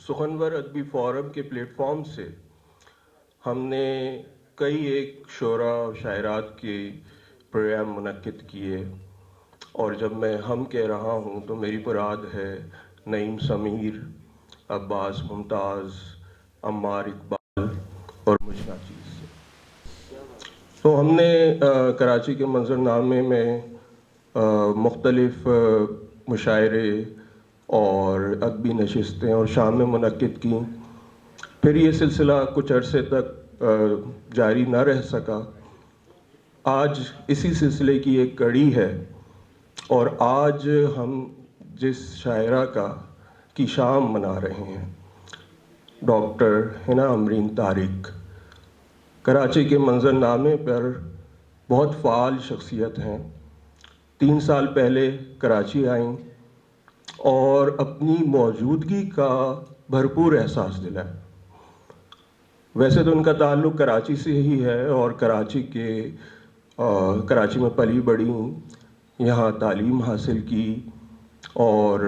سخنور ادبی فورم کے plate form سے ہم نے کئی ایک شعراء اور شاعرات کے پروگرام منعقد کیے، اور جب میں ہم کہہ رہا ہوں تو میری مراد ہے نعیم سمیر، عباس ممتاز، عمار اقبال اور مجھنا چیز سے۔ تو ہم نے کراچی کے منظرنامے میں مختلف مشاعرے اور ادبی نشستیں اور شامیں منعقد کیں۔ پھر یہ سلسلہ کچھ عرصے تک جاری نہ رہ سکا۔ آج اسی سلسلے کی ایک کڑی ہے، اور آج ہم جس شاعرہ کی شام منا رہے ہیں، ڈاکٹر حنا امرین طارق، کراچی کے منظرنامے پر بہت فعال شخصیت ہیں۔ 3 سال پہلے کراچی آئیں اور اپنی موجودگی کا بھرپور احساس دلایا۔ ویسے تو ان کا تعلق کراچی سے ہی ہے، اور کراچی میں پلی بڑھی، یہاں تعلیم حاصل کی، اور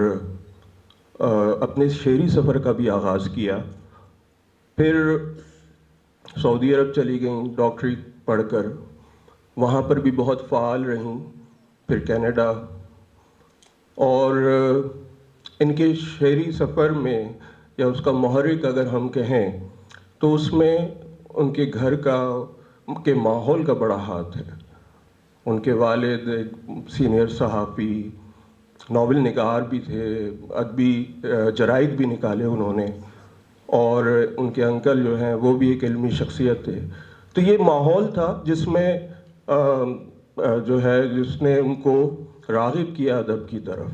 اپنے شعری سفر کا بھی آغاز کیا۔ پھر سعودی عرب چلی گئیں ڈاکٹری پڑھ کر، وہاں پر بھی بہت فعال رہیں۔ پھر کینیڈا، اور ان کے شعری سفر میں، یا اس کا محرک اگر ہم کہیں، تو اس میں ان کے گھر کے ماحول کا بڑا ہاتھ ہے۔ ان کے والد سینئر صحافی، ناول نگار بھی تھے، ادبی جرائد بھی نکالے انہوں نے، اور ان کے انکل جو ہیں وہ بھی ایک علمی شخصیت تھے۔ تو یہ ماحول تھا جس میں جس نے ان کو راغب کیا ادب کی طرف۔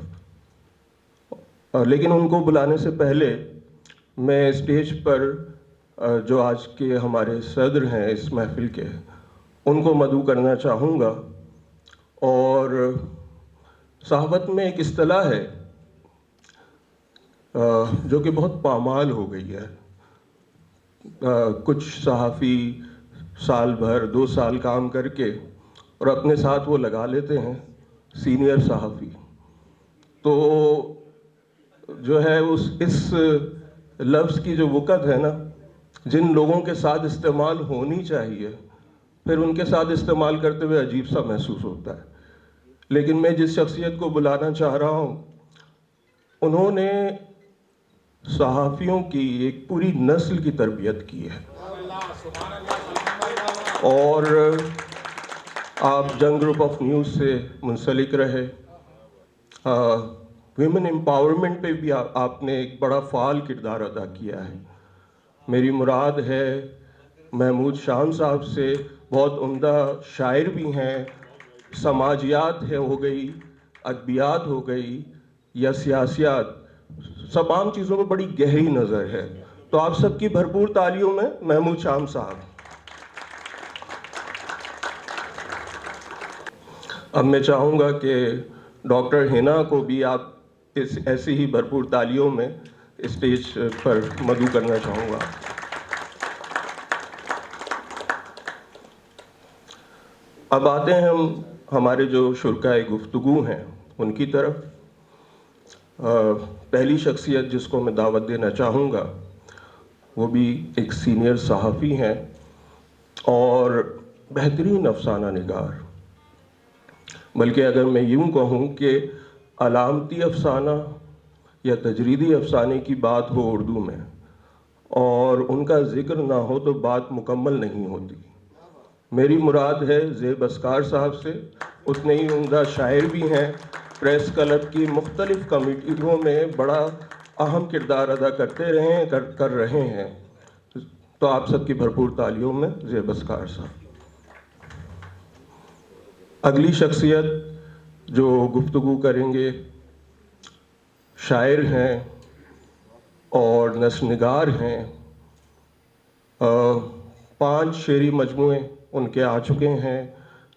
لیکن ان کو بلانے سے پہلے میں اسٹیج پر جو آج کے ہمارے صدر ہیں اس محفل کے، ان کو مدعو کرنا چاہوں گا۔ اور صحافت میں ایک اصطلاح ہے جو کہ بہت پامال ہو گئی ہے۔ کچھ صحافی سال بھر 2 سال کام کر کے اور اپنے ساتھ وہ لگا لیتے ہیں سینئر صحافی۔ تو جو ہے اس لفظ کی جو وقت ہے نا، جن لوگوں کے ساتھ استعمال ہونی چاہیے، پھر ان کے ساتھ استعمال کرتے ہوئے عجیب سا محسوس ہوتا ہے۔ لیکن میں جس شخصیت کو بلانا چاہ رہا ہوں، انہوں نے صحافیوں کی ایک پوری نسل کی تربیت کی ہے۔ اور آپ جنگ گروپ آف نیوز سے منسلک رہے، ویمن امپاورمنٹ پہ بھی آپ نے ایک بڑا فعال کردار ادا کیا ہے۔ میری مراد ہے محمود شام صاحب سے، بہت عمدہ شاعر بھی ہیں، سماجیات ہو گئی، ادبیات ہو گئی، یا سیاسیات، تمام چیزوں میں بڑی گہری نظر ہے۔ تو آپ سب کی بھرپور تالیوں میں محمود شام صاحب۔ اب میں چاہوں گا کہ ڈاکٹر حنا کو بھی آپ ایسی ہی بھرپور تالیوں میں اسٹیج پر مدعو کرنا چاہوں گا۔ اب آتے ہیں ہمارے جو شرکائے گفتگو ہیں ان کی طرف۔ پہلی شخصیت جس کو میں دعوت دینا چاہوں گا، وہ بھی ایک سینئر صحافی ہیں اور بہترین افسانہ نگار، بلکہ اگر میں یوں کہوں کہ علامتی افسانہ یا تجریدی افسانے کی بات ہو اردو میں، اور ان کا ذکر نہ ہو تو بات مکمل نہیں ہوتی۔ میری مراد ہے زیب اسکار صاحب سے۔ اتنے ہی عمدہ شاعر بھی ہیں، پریس کلب کی مختلف کمیٹیوں میں بڑا اہم کردار ادا کر رہے ہیں۔ تو آپ سب کی بھرپور تالیوں میں زیب اسکار صاحب۔ اگلی شخصیت جو گفتگو کریں گے، شاعر ہیں اور نثر نگار ہیں۔ 5 شعری مجموعے ان کے آ چکے ہیں،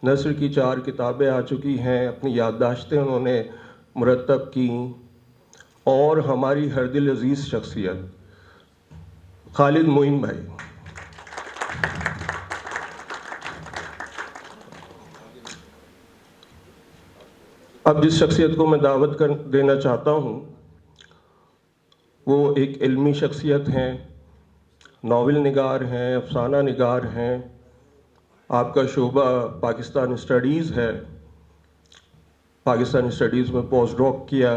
نثر کی 4 کتابیں آ چکی ہیں، اپنی یادداشتیں انہوں نے مرتب کی، اور ہماری ہر دل عزیز شخصیت خالد معین بھائی۔ اب جس شخصیت کو میں دعوت دینا چاہتا ہوں، وہ ایک علمی شخصیت ہیں، ناول نگار ہیں، افسانہ نگار ہیں. آپ کا شعبہ پاکستان اسٹڈیز ہے، پاکستان اسٹڈیز میں پوسٹ ڈاک کیا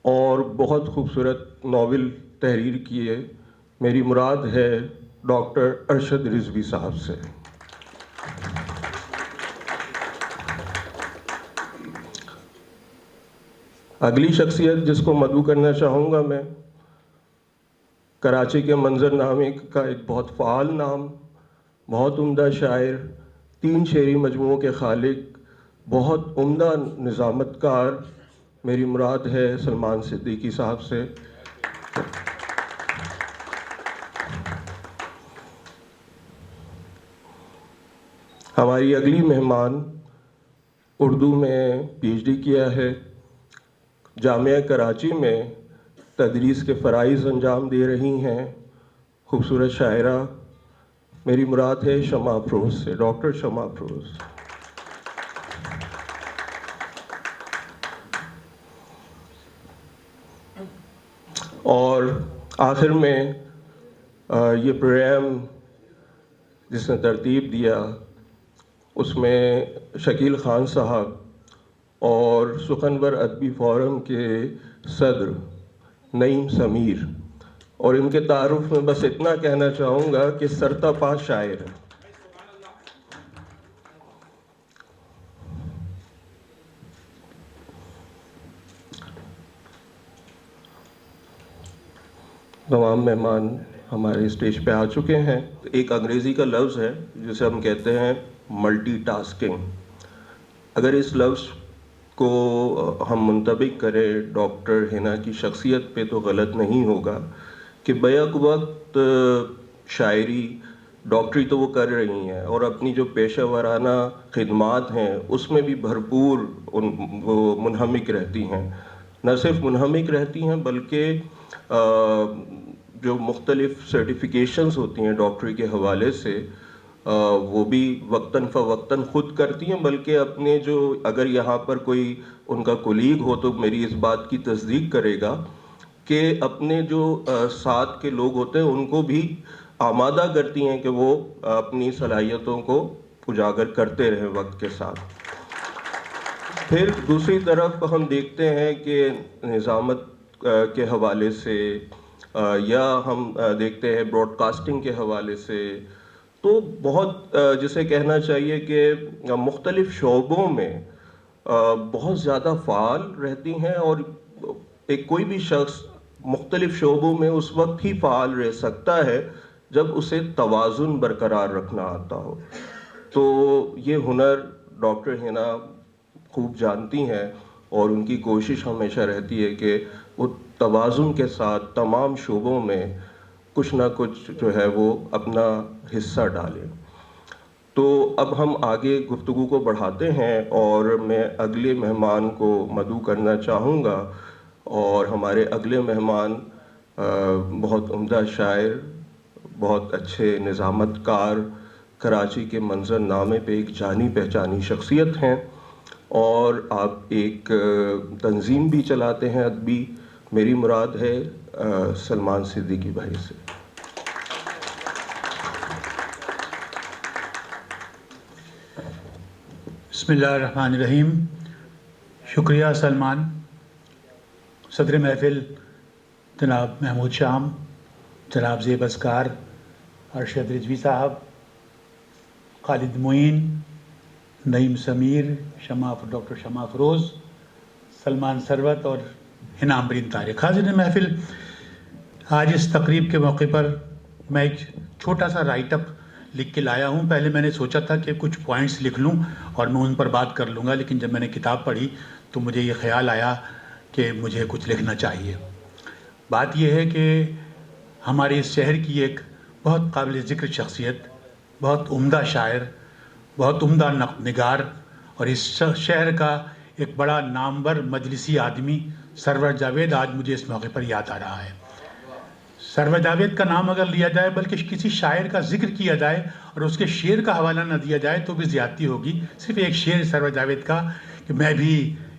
اور بہت خوبصورت ناول تحریر کیے. میری مراد ہے ڈاکٹر ارشد رضوی صاحب سے. اگلی شخصیت جس کو مدعو کرنا چاہوں گا میں، کراچی کے منظر نامے کا ایک بہت فعال نام، بہت عمدہ شاعر، 3 شعری مجموعوں کے خالق، بہت عمدہ نظامت کار. میری مراد ہے سلمان صدیقی صاحب سے. ہماری اگلی مہمان اردو میں پی ایچ ڈی کیا ہے، جامعہ کراچی میں تدریس کے فرائض انجام دے رہی ہیں، خوبصورت شاعرہ. میری مراد ہے شمع افروز سے، ڈاکٹر شمع افروز. اور آخر میں یہ پروگرام جس نے ترتیب دیا اس میں شکیل خان صاحب اور سخنور ادبی فورم کے صدر نعیم سمیر، اور ان کے تعارف میں بس اتنا کہنا چاہوں گا کہ سرتا پا شاعر ہیں. تمام مہمان ہمارے اسٹیج پہ آ چکے ہیں. ایک انگریزی کا لفظ ہے جسے ہم کہتے ہیں ملٹی ٹاسکنگ. اگر اس لفظ کو ہم منطبق کریں ڈاکٹر ہینا کی شخصیت پہ تو غلط نہیں ہوگا کہ بیک وقت شاعری، ڈاکٹری تو وہ کر رہی ہیں اور اپنی جو پیشہ ورانہ خدمات ہیں اس میں بھی بھرپور وہ منہمک رہتی ہیں. نہ صرف منہمک رہتی ہیں بلکہ جو مختلف سرٹیفیکیشنز ہوتی ہیں ڈاکٹری کے حوالے سے وہ بھی وقتاً فوقتاً خود کرتی ہیں، بلکہ اپنے جو اگر یہاں پر کوئی ان کا کولیگ ہو تو میری اس بات کی تصدیق کرے گا کہ اپنے جو ساتھ کے لوگ ہوتے ہیں ان کو بھی آمادہ کرتی ہیں کہ وہ اپنی صلاحیتوں کو اجاگر کرتے رہیں وقت کے ساتھ. پھر دوسری طرف ہم دیکھتے ہیں کہ نظامت کے حوالے سے یا ہم دیکھتے ہیں براڈ کاسٹنگ کے حوالے سے تو بہت جسے کہنا چاہیے کہ مختلف شعبوں میں بہت زیادہ فعال رہتی ہیں، اور ایک کوئی بھی شخص مختلف شعبوں میں اس وقت ہی فعال رہ سکتا ہے جب اسے توازن برقرار رکھنا آتا ہو. تو یہ ہنر ڈاکٹر ہینا خوب جانتی ہیں اور ان کی کوشش ہمیشہ رہتی ہے کہ وہ توازن کے ساتھ تمام شعبوں میں کچھ نہ کچھ جو ہے وہ اپنا حصہ ڈالیں. تو اب ہم آگے گفتگو کو بڑھاتے ہیں اور میں اگلے مہمان کو مدعو کرنا چاہوں گا. اور ہمارے اگلے مہمان بہت عمدہ شاعر، بہت اچھے نظامت کار، کراچی کے منظر نامے پہ ایک جانی پہچانی شخصیت ہیں، اور آپ ایک تنظیم بھی چلاتے ہیں ادبی. میری مراد ہے سلمان صدیقی بھائی سے. بسم اللہ الرحمن الرحیم. شکریہ سلمان. صدر محفل جناب محمود شام، جناب زیب اسکار، ارشد رضوی صاحب، خالد معین، نعیم سمیر، ڈاکٹر شمع افروز، سلمان ثروت اور حنا امبرین طارق. حاضرین محفل، آج اس تقریب کے موقع پر میں ایک چھوٹا سا رائٹ اپ لکھ کے لایا ہوں. پہلے میں نے سوچا تھا کہ کچھ پوائنٹس لکھ لوں اور میں ان پر بات کر لوں گا، لیکن جب میں نے کتاب پڑھی تو مجھے یہ خیال آیا کہ مجھے کچھ لکھنا چاہیے. بات یہ ہے کہ ہمارے اس شہر کی ایک بہت قابل ذکر شخصیت، بہت عمدہ شاعر، بہت عمدہ نگار اور اس شہر کا ایک بڑا نامور مجلسی آدمی سرور جاوید آج مجھے اس موقع پر یاد آ رہا ہے. سرور جاوید کا نام اگر لیا جائے بلکہ کسی شاعر کا ذکر کیا جائے اور اس کے شعر کا حوالہ نہ دیا جائے تو بھی زیادتی ہوگی. صرف ایک شعر سرور جاوید کا کہ میں بھی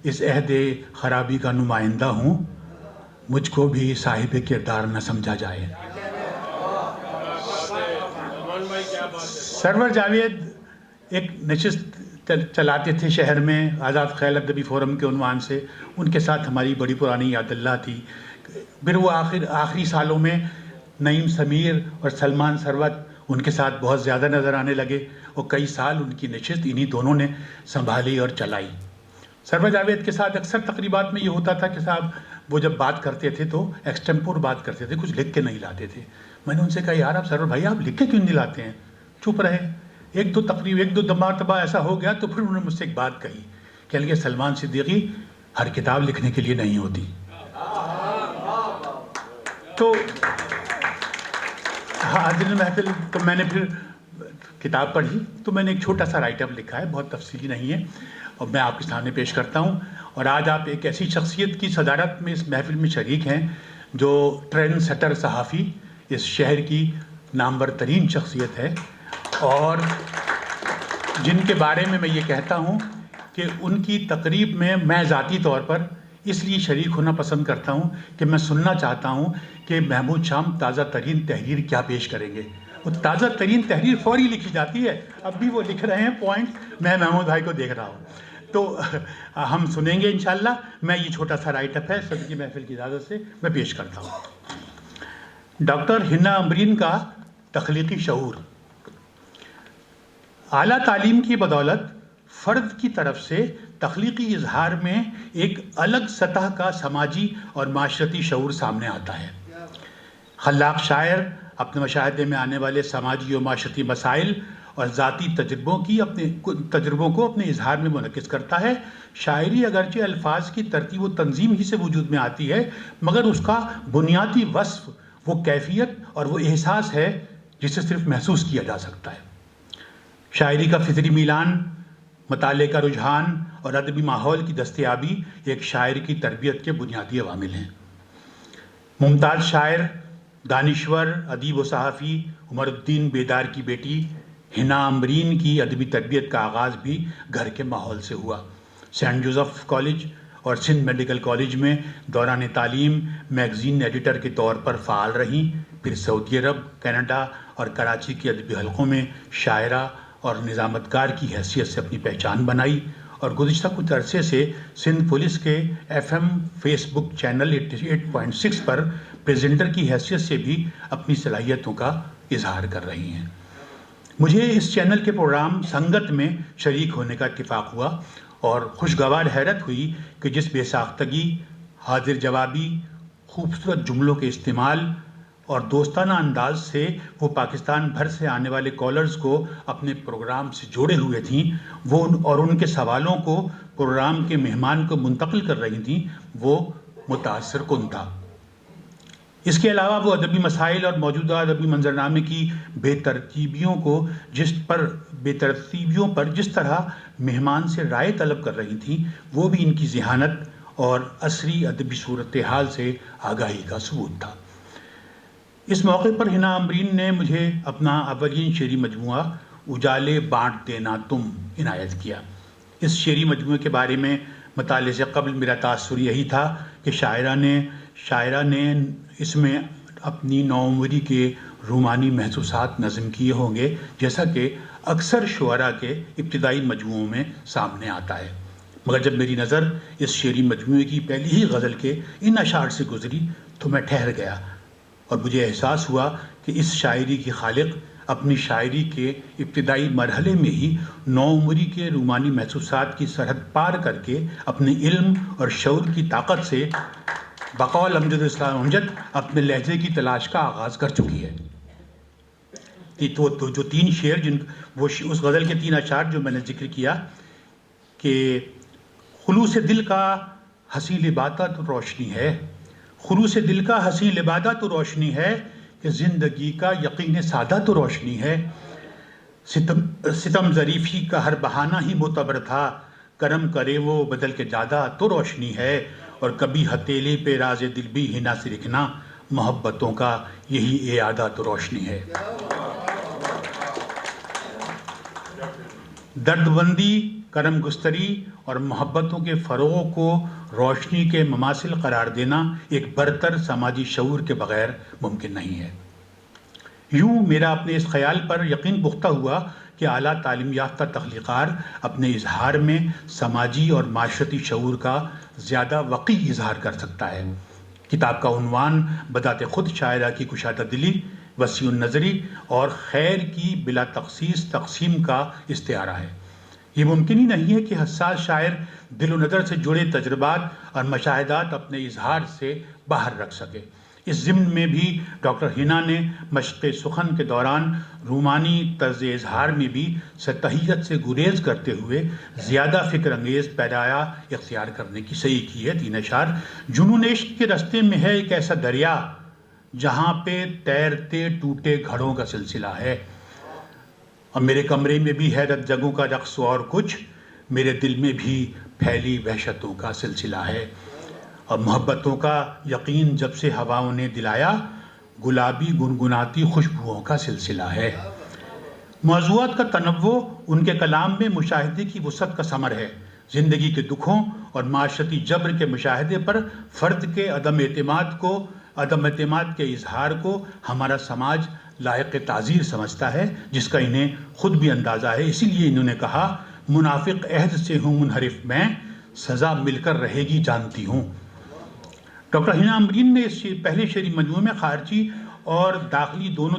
اس عہد خرابی کا نمائندہ ہوں، مجھ کو بھی صاحب کردار نہ سمجھا جائے۔ سرور جاوید ایک نشست چلاتے تھے شہر میں آزاد خیال ادبی فورم کے عنوان سے، ان کے ساتھ ہماری بڑی پرانی یاد اللہ تھی۔ پھر وہ آخری سالوں میں نعیم سمیر اور سلمان ثروت ان کے ساتھ بہت زیادہ نظر آنے لگے، اور کئی سال ان کی نشست انہی دونوں نے سنبھالی اور چلائی۔ سرور جاوید کے ساتھ اکثر تقریبات میں یہ ہوتا تھا کہ صاحب وہ جب بات کرتے تھے تو ایکسٹمپور بات کرتے تھے، کچھ لکھ کے نہیں لاتے تھے۔ میں نے ان سے کہا یار آپ سرور بھائی آپ لکھ کے کیوں نہیں لاتے ہیں؟ چپ رہے۔ ایک دو مرتبہ ایسا ہو گیا تو پھر انہوں نے مجھ سے ایک بات کہی، کہنے لگے سلمان صدیقی ہر کتاب لکھنے کے لیے نہیں ہوتی۔ تو حاضرین محفل، تو میں نے پھر کتاب پڑھی تو میں نے ایک چھوٹا سا رائٹ اپ لکھا ہے، بہت تفصیلی نہیں ہے، اور میں آپ کے سامنے پیش کرتا ہوں۔ اور آج آپ ایک ایسی شخصیت کی صدارت میں اس محفل میں شریک ہیں جو ٹرینڈ سیٹر صحافی اس شہر کی نامور ترین شخصیت ہے، اور جن کے بارے میں یہ کہتا ہوں کہ ان کی تقریب میں میں ذاتی طور پر اس لیے شریک ہونا پسند کرتا ہوں کہ میں سننا چاہتا ہوں کہ محمود شام تازہ ترین تحریر کیا پیش کریں گے۔ وہ تازہ ترین تحریر فوری لکھی جاتی ہے، اب بھی وہ لکھ رہے ہیں پوائنٹ، میں محمود بھائی کو دیکھ رہا ہوں، تو ہم سنیں گے انشاءاللہ۔ میں یہ چھوٹا سا رائٹ اپ ہے صدر کی محفل کی اجازت سے میں پیش کرتا ہوں۔ ڈاکٹر حنا امبرین کا تخلیقی شعور۔ اعلیٰ تعلیم کی بدولت فرد کی طرف سے تخلیقی اظہار میں ایک الگ سطح کا سماجی اور معاشرتی شعور سامنے آتا ہے۔ خلاق شاعر اپنے مشاہدے میں آنے والے سماجی و معاشرتی مسائل اور ذاتی تجربوں کو اپنے اظہار میں منعکس کرتا ہے۔ شاعری اگرچہ الفاظ کی ترتیب و تنظیم ہی سے وجود میں آتی ہے، مگر اس کا بنیادی وصف وہ کیفیت اور وہ احساس ہے جسے صرف محسوس کیا جا سکتا ہے۔ شاعری کا فطری میلان، مطالعے کا رجحان اور ادبی ماحول کی دستیابی ایک شاعر کی تربیت کے بنیادی عوامل ہیں۔ ممتاز شاعر، دانشور، ادیب و صحافی عمر الدین بیدار کی بیٹی حنا امبرین کی ادبی تربیت کا آغاز بھی گھر کے ماحول سے ہوا۔ سینٹ جوزف کالج اور سندھ میڈیکل کالج میں دوران تعلیم میگزین ایڈیٹر کے طور پر فعال رہیں، پھر سعودی عرب، کینیڈا اور کراچی کے ادبی حلقوں میں شاعرہ اور نظامت کار کی حیثیت سے اپنی پہچان بنائی، اور گزشتہ کچھ عرصے سے سندھ پولیس کے FM فیس بک چینل 88.6 پر پریزنٹر کی حیثیت سے بھی اپنی صلاحیتوں کا اظہار کر رہی ہیں۔ مجھے اس چینل کے پروگرام سنگت میں شریک ہونے کا اتفاق ہوا، اور خوشگوار حیرت ہوئی کہ جس بے ساختگی، حاضر جوابی، خوبصورت جملوں کے استعمال اور دوستانہ انداز سے وہ پاکستان بھر سے آنے والے کالرز کو اپنے پروگرام سے جوڑے ہوئے تھیں، وہ اور ان کے سوالوں کو پروگرام کے مہمان کو منتقل کر رہی تھیں، وہ متاثر کن تھا۔ اس کے علاوہ وہ ادبی مسائل اور موجودہ ادبی منظرنامے کی بے ترتیبیوں پر جس طرح مہمان سے رائے طلب کر رہی تھیں، وہ بھی ان کی ذہانت اور عصری ادبی صورتحال سے آگاہی کا ثبوت تھا۔ اس موقع پر حنا امبرین نے مجھے اپنا اولین شعری مجموعہ اجالے بانٹ دینا تم عنایت کیا۔ اس شعری مجموعے کے بارے میں مطالعے سے قبل میرا تاثر یہی تھا کہ شاعرہ نے اس میں اپنی نوعمری کے رومانی محسوسات نظم کیے ہوں گے، جیسا کہ اکثر شعراء کے ابتدائی مجموعوں میں سامنے آتا ہے، مگر جب میری نظر اس شعری مجموعے کی پہلی ہی غزل کے ان اشعار سے گزری تو میں ٹھہر گیا، اور مجھے احساس ہوا کہ اس شاعری کی خالق اپنی شاعری کے ابتدائی مرحلے میں ہی نوعمری کے رومانی محسوسات کی سرحد پار کر کے اپنے علم اور شعور کی طاقت سے بقول امجد اسلام امجد اپنے لہجے کی تلاش کا آغاز کر چکی ہے۔ تو جو تین شعر اس غزل کے تین اشعار جو میں نے ذکر کیا کہ خلوص دل کا حسین لبادہ تو روشنی ہے، خلوص دل کا حسین لبادہ تو روشنی ہے، کہ زندگی کا یقین سادہ تو روشنی ہے، ستم ظریفی کا ہر بہانہ ہی معتبر تھا، کرم کرے وہ بدل کے جادہ تو روشنی ہے، اور کبھی ہتھیلی پہ راز دل بھی حنا سے لکھنا، محبتوں کا یہی اعادہ تو روشنی ہے۔ درد بندی کرم گستری اور محبتوں کے فروغ کو روشنی کے مماثل قرار دینا ایک برتر سماجی شعور کے بغیر ممکن نہیں ہے۔ یوں میرا اپنے اس خیال پر یقین پختہ ہوا کہ اعلیٰ تعلیم یافتہ تخلیقار اپنے اظہار میں سماجی اور معاشرتی شعور کا زیادہ وقعی اظہار کر سکتا ہے۔ کتاب کا عنوان بذات خود شاعرہ کی کشادہ دلی، وسیع النظری اور خیر کی بلا تخصیص تقسیم کا استعارہ ہے۔ یہ ممکن ہی نہیں ہے کہ حساس شاعر دل و نظر سے جڑے تجربات اور مشاہدات اپنے اظہار سے باہر رکھ سکے۔ اس ضمن میں بھی ڈاکٹر ہینا نے مشق سخن کے دوران رومانی طرز اظہار میں بھی سطحیت سے گریز کرتے ہوئے زیادہ فکر انگیز پیدایا اختیار کرنے کی صحیح کی ہے۔ 3 اشعار: جنون عشق کے رستے میں ہے ایک ایسا دریا جہاں پہ تیرتے ٹوٹے گھڑوں کا سلسلہ ہے، اور میرے کمرے میں بھی حیرت جگوں کا رقص اور کچھ، میرے دل میں بھی پھیلی وحشتوں کا سلسلہ ہے، اور محبتوں کا یقین جب سے ہواؤں نے دلایا، گلابی گنگناتی خوشبوؤں کا سلسلہ ہے۔ موضوعات کا تنوع ان کے کلام میں مشاہدے کی وسعت کا ثمر ہے۔ زندگی کے دکھوں اور معاشرتی جبر کے مشاہدے پر فرد کے عدم اعتماد کے اظہار کو ہمارا سماج لائق تعزیر سمجھتا ہے، جس کا انہیں خود بھی اندازہ ہے۔ اسی لیے انہوں نے کہا، منافق عہد سے ہوں منحرف میں، سزا مل کر رہے گی جانتی ہوں۔ ڈاکٹر ہینا امرین نے اس پہلے شعری مجموعے میں خارجی اور داخلی دونوں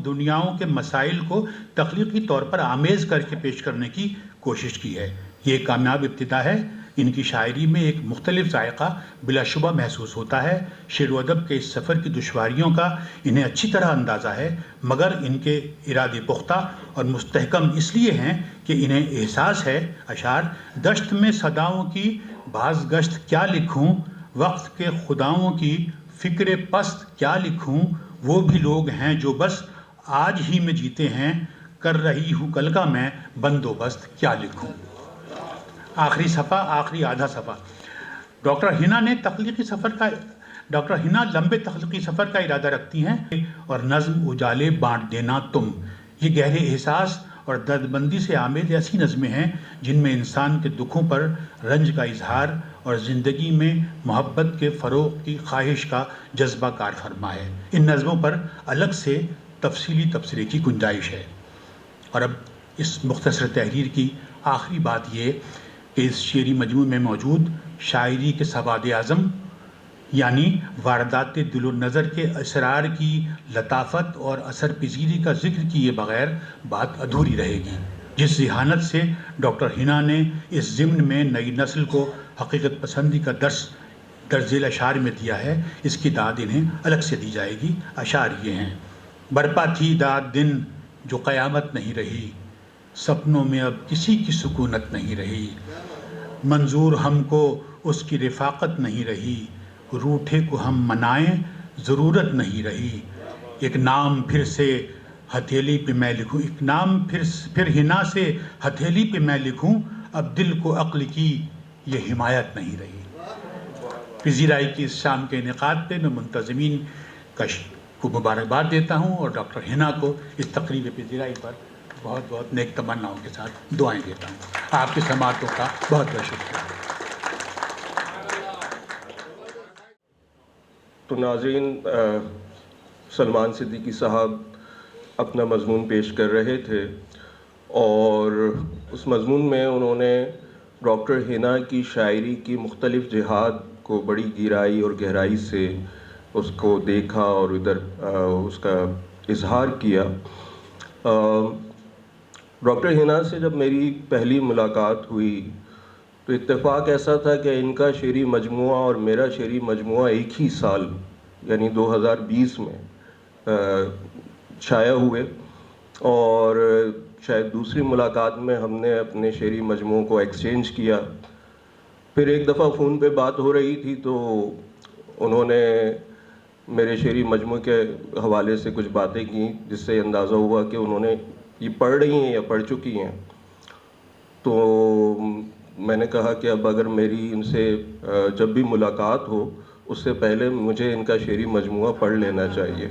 دنیاؤں کے مسائل کو تخلیقی طور پر آمیز کر کے پیش کرنے کی کوشش کی ہے۔ یہ ایک کامیاب ابتدا ہے۔ ان کی شاعری میں ایک مختلف ذائقہ بلا شبہ محسوس ہوتا ہے۔ شعر و ادب کے اس سفر کی دشواریوں کا انہیں اچھی طرح اندازہ ہے، مگر ان کے ارادے پختہ اور مستحکم اس لیے ہیں کہ انہیں احساس ہے۔ اشعار: دشت میں صداؤں کی باز گشت کیا لکھوں، وقت کے خداؤں کی فکر پست کیا لکھوں، وہ بھی لوگ ہیں جو بس آج ہی میں جیتے ہیں، کر رہی ہوں کل کا میں بندوبست کیا لکھوں۔ آخری صفحہ، آخری آدھا صفحہ: ڈاکٹر ہینا لمبے تخلیقی سفر کا ارادہ رکھتی ہیں اور نظم اجالے بانٹ دینا تم، یہ گہرے احساس اور دردمندی سے عامر ایسی نظمیں ہیں جن میں انسان کے دکھوں پر رنج کا اظہار اور زندگی میں محبت کے فروغ کی خواہش کا جذبہ کار فرما ہے۔ ان نظموں پر الگ سے تفصیلی تبصرے کی گنجائش ہے۔ اور اب اس مختصر تحریر کی آخری بات یہ کہ اس شعری مجموعے میں موجود شاعری کے سواد اعظم یعنی واردات دل و نظر کے اسرار کی لطافت اور اثر پذیری کا ذکر کیے بغیر بات ادھوری رہے گی۔ جس ذہانت سے ڈاکٹر ہینا نے اس ضمن میں نئی نسل کو حقیقت پسندی کا درس ذیل اشعار میں دیا ہے، اس کی داد انہیں الگ سے دی جائے گی۔ اشعار یہ ہیں: برپا تھی داد دن جو قیامت نہیں رہی، سپنوں میں اب کسی کی سکونت نہیں رہی، منظور ہم کو اس کی رفاقت نہیں رہی، روٹھے کو ہم منائیں ضرورت نہیں رہی، ایک نام پھر سے ہتھیلی پہ میں لکھوں، ایک نام پھر ہنا سے ہتھیلی پہ میں لکھوں، اب دل کو عقل کی یہ حمایت نہیں رہی۔ پذیرائی کی اس شام کے انعقاد پہ میں منتظمین کو مبارکباد دیتا ہوں اور ڈاکٹر ہینا کو اس تقریب پذیرائی پر بہت بہت نیک تمناؤں کے ساتھ دعائیں دیتا ہوں۔ آپ کی سماعتوں کا بہت بہت شکریہ۔ تو ناظرین، سلمان صدیقی صاحب اپنا مضمون پیش کر رہے تھے اور اس مضمون میں انہوں نے ڈاکٹر ہینا کی شاعری کی مختلف جہات کو بڑی گہرائی اور گہرائی سے اس کو دیکھا اور ادھر اس کا اظہار کیا۔ ڈاکٹر ہینا سے جب میری پہلی ملاقات ہوئی تو اتفاق ایسا تھا کہ ان کا شعری مجموعہ اور میرا شعری مجموعہ ایک ہی سال یعنی 2020 میں شائع ہوئے، اور شاید دوسری ملاقات میں ہم نے اپنے شعری مجموعوں کو ایکسچینج کیا۔ پھر ایک دفعہ فون پہ بات ہو رہی تھی تو انہوں نے میرے شعری مجموعے کے حوالے سے کچھ باتیں کی جس سے اندازہ ہوا کہ انہوں نے یہ پڑھ رہی ہیں یا پڑھ چکی ہیں۔ تو میں نے کہا کہ اب اگر میری ان سے جب بھی ملاقات ہو اس سے پہلے مجھے ان کا شعری مجموعہ پڑھ لینا چاہیے۔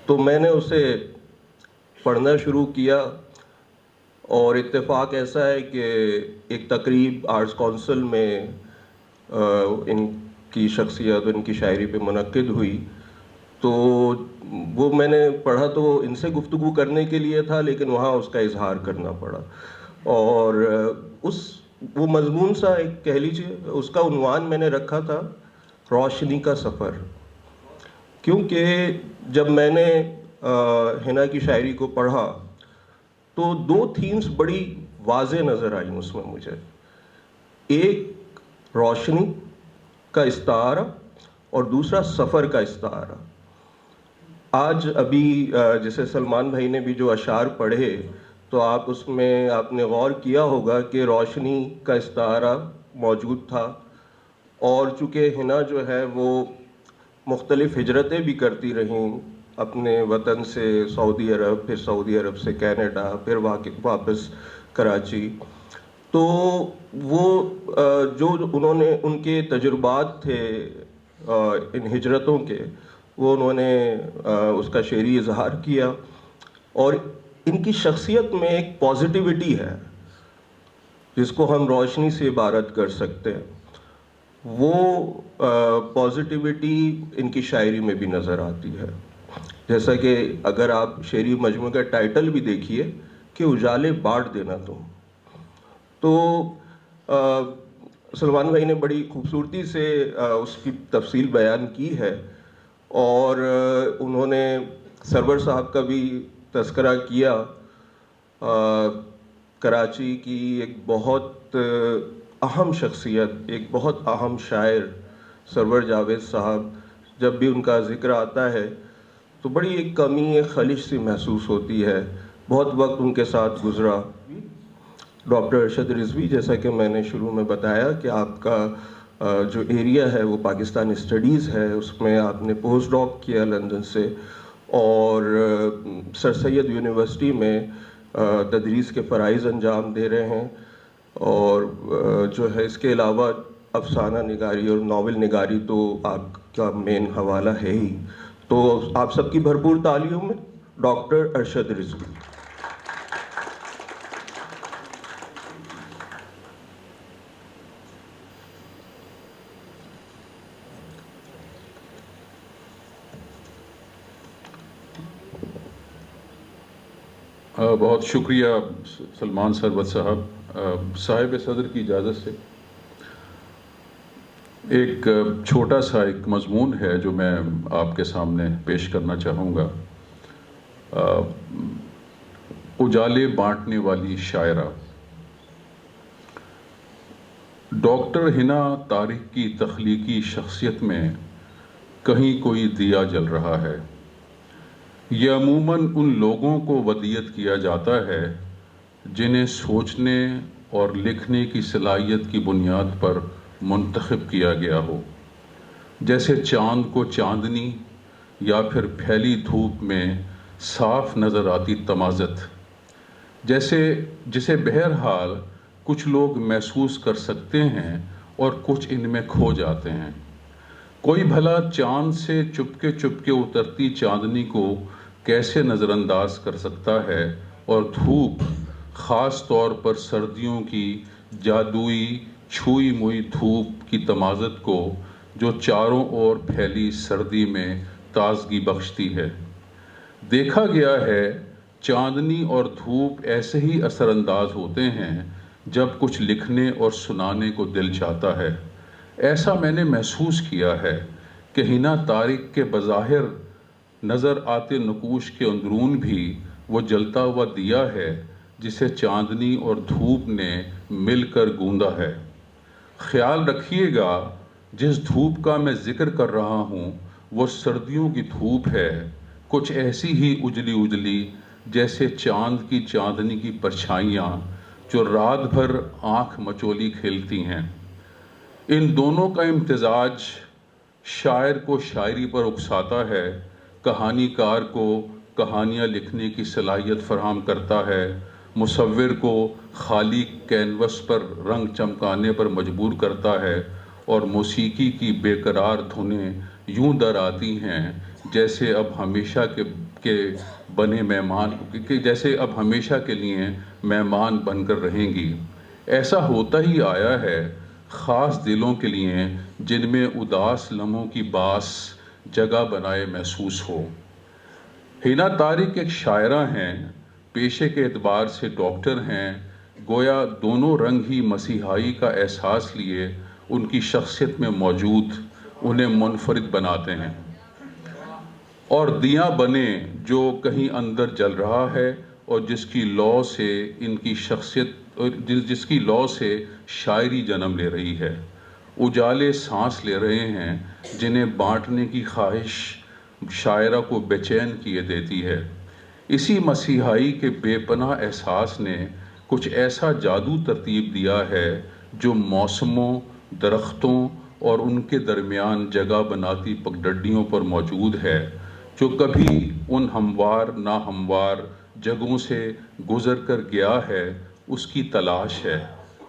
تو میں نے اسے پڑھنا شروع کیا اور اتفاق ایسا ہے کہ ایک تقریب آرٹس کونسل میں ان کی شخصیت، ان کی شاعری پہ منعقد ہوئی، تو وہ میں نے پڑھا تو ان سے گفتگو کرنے کے لیے تھا، لیکن وہاں اس کا اظہار کرنا پڑا. اور وہ مضمون سا ایک کہہ لیجیے، اس کا عنوان میں نے رکھا تھا روشنی کا سفر. کیونکہ جب میں نے حنا کی شاعری کو پڑھا تو دو تھیمز بڑی واضح نظر آئیں اس میں مجھے. ایک روشنی کا استعارہ اور دوسرا سفر کا استعارہ. آج ابھی جیسے سلمان بھائی نے بھی جو اشعار پڑھے تو آپ نے غور کیا ہوگا کہ روشنی کا استعارہ موجود تھا، اور چونکہ حنا جو ہے وہ مختلف ہجرتیں بھی کرتی رہیں اپنے وطن سے سعودی عرب، پھر سعودی عرب سے کینیڈا، پھر واپس کراچی، تو وہ جو انہوں نے ان کے تجربات تھے ان ہجرتوں کے، وہ انہوں نے اس کا شعری اظہار کیا. اور ان کی شخصیت میں ایک پازیٹیوٹی ہے جس کو ہم روشنی سے عبارت کر سکتے ہیں. وہ پازیٹیوٹی ان کی شاعری میں بھی نظر آتی ہے. جیسا کہ اگر آپ شعری مجموعے کا ٹائٹل بھی دیکھیے کہ اجالے بانٹ دینا تم، تو سلمان بھائی نے بڑی خوبصورتی سے اس کی تفصیل بیان کی ہے. اور انہوں نے سرور صاحب کا بھی تذکرہ کیا. کراچی کی ایک بہت اہم شخصیت، ایک بہت اہم شاعر سرور جاوید صاحب، جب بھی ان کا ذکر آتا ہے تو بڑی ایک کمی، ایک خلش سی محسوس ہوتی ہے. بہت وقت ان کے ساتھ گزرا. ڈاکٹر ارشد رضوی، جیسا کہ میں نے شروع میں بتایا کہ آپ کا جو ایریا ہے وہ پاکستان اسٹڈیز ہے، اس میں آپ نے پوسٹ ڈاک کیا لندن سے، اور سر سید یونیورسٹی میں تدریس کے فرائض انجام دے رہے ہیں. اور جو ہے اس کے علاوہ افسانہ نگاری اور ناول نگاری تو آپ کا مین حوالہ ہے ہی. تو آپ سب کی بھرپور تالیوں میں ڈاکٹر ارشد رضوی. بہت شکریہ سلمان سرور صاحب. صاحب صدر کی اجازت سے ایک چھوٹا سا ایک مضمون ہے جو میں آپ کے سامنے پیش کرنا چاہوں گا. اجالے بانٹنے والی شاعرہ. ڈاکٹر حنا طارق کی تخلیقی شخصیت میں کہیں کوئی دیا جل رہا ہے. یہ عموماً ان لوگوں کو ودیعت کیا جاتا ہے جنہیں سوچنے اور لکھنے کی صلاحیت کی بنیاد پر منتخب کیا گیا ہو، جیسے چاند کو چاندنی یا پھر پھیلی دھوپ میں صاف نظر آتی تمازت، جسے بہرحال کچھ لوگ محسوس کر سکتے ہیں اور کچھ ان میں کھو جاتے ہیں. کوئی بھلا چاند سے چپکے چپکے اترتی چاندنی کو کیسے نظر انداز کر سکتا ہے، اور دھوپ، خاص طور پر سردیوں کی جادوئی چھوئی موئی دھوپ کی تمازت کو جو چاروں اور پھیلی سردی میں تازگی بخشتی ہے. دیکھا گیا ہے چاندنی اور دھوپ ایسے ہی اثر انداز ہوتے ہیں جب کچھ لکھنے اور سنانے کو دل چاہتا ہے. ایسا میں نے محسوس کیا ہے کہ حنا طارق کے بظاہر نظر آتے نقوش کے اندرون بھی وہ جلتا ہوا دیا ہے جسے چاندنی اور دھوپ نے مل کر گوندا ہے. خیال رکھیے گا جس دھوپ کا میں ذکر کر رہا ہوں وہ سردیوں کی دھوپ ہے، کچھ ایسی ہی اجلی اجلی جیسے چاند کی چاندنی کی پرچھائیاں جو رات بھر آنکھ مچولی کھیلتی ہیں. ان دونوں کا امتزاج شاعر کو شاعری پر اکساتا ہے، کہانی کار کو کہانیاں لکھنے کی صلاحیت فراہم کرتا ہے، مصور کو خالی کینوس پر رنگ چمکانے پر مجبور کرتا ہے، اور موسیقی کی بے قرار دھنیں یوں در آتی ہیں جیسے اب ہمیشہ کے بنے مہمان کہ جیسے اب ہمیشہ کے لیے مہمان بن کر رہیں گی۔ ایسا ہوتا ہی آیا ہے خاص دلوں کے لیے جن میں اداس لمحوں کی باس جگہ بنائے محسوس ہو۔ حنا طارق ایک شاعرہ ہیں، پیشے کے اعتبار سے ڈاکٹر ہیں، گویا دونوں رنگ ہی مسیحائی کا احساس لیے ان کی شخصیت میں موجود انہیں منفرد بناتے ہیں۔ اور دیاں بنے جو کہیں اندر جل رہا ہے اور جس کی لو سے ان کی شخصیت جس کی لو سے شاعری جنم لے رہی ہے، اجالے سانس لے رہے ہیں جنہیں بانٹنے کی خواہش شاعرہ کو بے چین کیے دیتی ہے۔ اسی مسیحائی کے بے پناہ احساس نے کچھ ایسا جادو ترتیب دیا ہے جو موسموں، درختوں اور ان کے درمیان جگہ بناتی پگڈنڈیوں پر موجود ہے، جو کبھی ان ہموار ناہموار جگہوں سے گزر کر گیا ہے اس کی تلاش ہے۔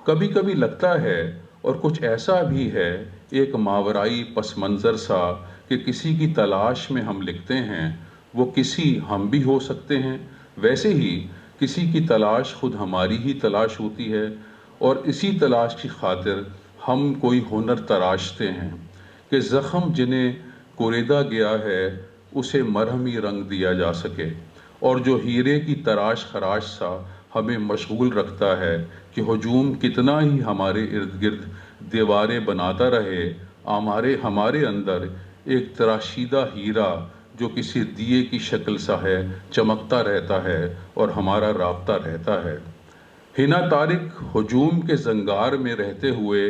کبھی کبھی لگتا ہے اور کچھ ایسا بھی ہے، ایک ماورائی پس منظر سا کہ کسی کی تلاش میں ہم لکھتے ہیں، وہ کسی ہم بھی ہو سکتے ہیں، ویسے ہی کسی کی تلاش خود ہماری ہی تلاش ہوتی ہے، اور اسی تلاش کی خاطر ہم کوئی ہنر تراشتے ہیں کہ زخم جنہیں کوریدا گیا ہے اسے مرہمی رنگ دیا جا سکے، اور جو ہیرے کی تراش خراش سا ہمیں مشغول رکھتا ہے کہ ہجوم کتنا ہی ہمارے ارد گرد دیواریں بناتا رہے، ہمارے اندر ایک تراشیدہ ہیرا جو کسی دیے کی شکل سا ہے چمکتا رہتا ہے اور ہمارا رابطہ رہتا ہے۔ حنا طارق ہجوم کے زنگار میں رہتے ہوئے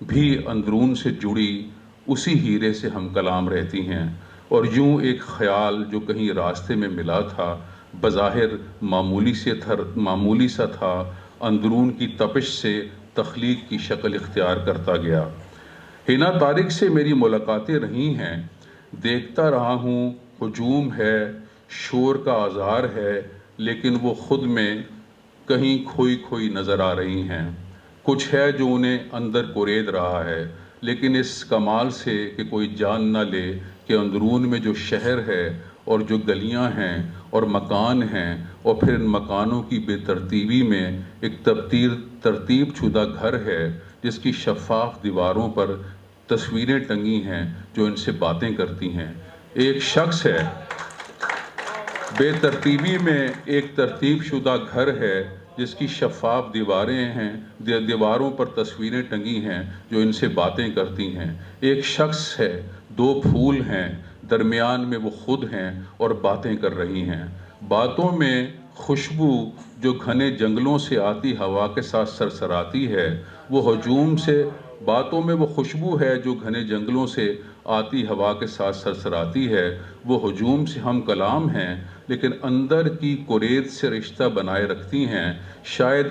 بھی اندرون سے جڑی اسی ہیرے سے ہم کلام رہتی ہیں، اور یوں ایک خیال جو کہیں راستے میں ملا تھا، بظاہر معمولی سا تھا، اندرون کی تپش سے تخلیق کی شکل اختیار کرتا گیا۔ حنا طارق سے میری ملاقاتیں رہی ہیں، دیکھتا رہا ہوں ہجوم ہے، شور کا آزار ہے، لیکن وہ خود میں کہیں کھوئی نظر آ رہی ہیں۔ کچھ ہے جو انہیں اندر کورید رہا ہے، لیکن اس کمال سے کہ کوئی جان نہ لے کہ اندرون میں جو شہر ہے اور جو گلیاں ہیں اور مکان ہیں، اور پھر ان مکانوں کی بے ترتیبی میں ایک ترتیب شدہ گھر ہے جس کی شفاف دیواروں پر تصویریں ٹنگی ہیں جو ان سے باتیں کرتی ہیں۔ ایک شخص ہے، بے ترتیبی میں ایک ترتیب شدہ گھر ہے جس کی شفاف دیواریں ہیں، دیواروں پر تصویریں ٹنگی ہیں جو ان سے باتیں کرتی ہیں۔ ایک شخص ہے، دو پھول ہیں، درمیان میں وہ خود ہیں اور باتیں کر رہی ہیں۔ باتوں میں خوشبو جو گھنے جنگلوں سے آتی ہوا کے ساتھ سرسراتی ہے، وہ ہجوم سے باتوں میں وہ خوشبو ہے جو گھنے جنگلوں سے آتی ہوا کے ساتھ سرسراتی ہے، وہ ہجوم سے ہم کلام ہیں، لیکن اندر کی کورید سے رشتہ بنائے رکھتی ہیں۔ شاید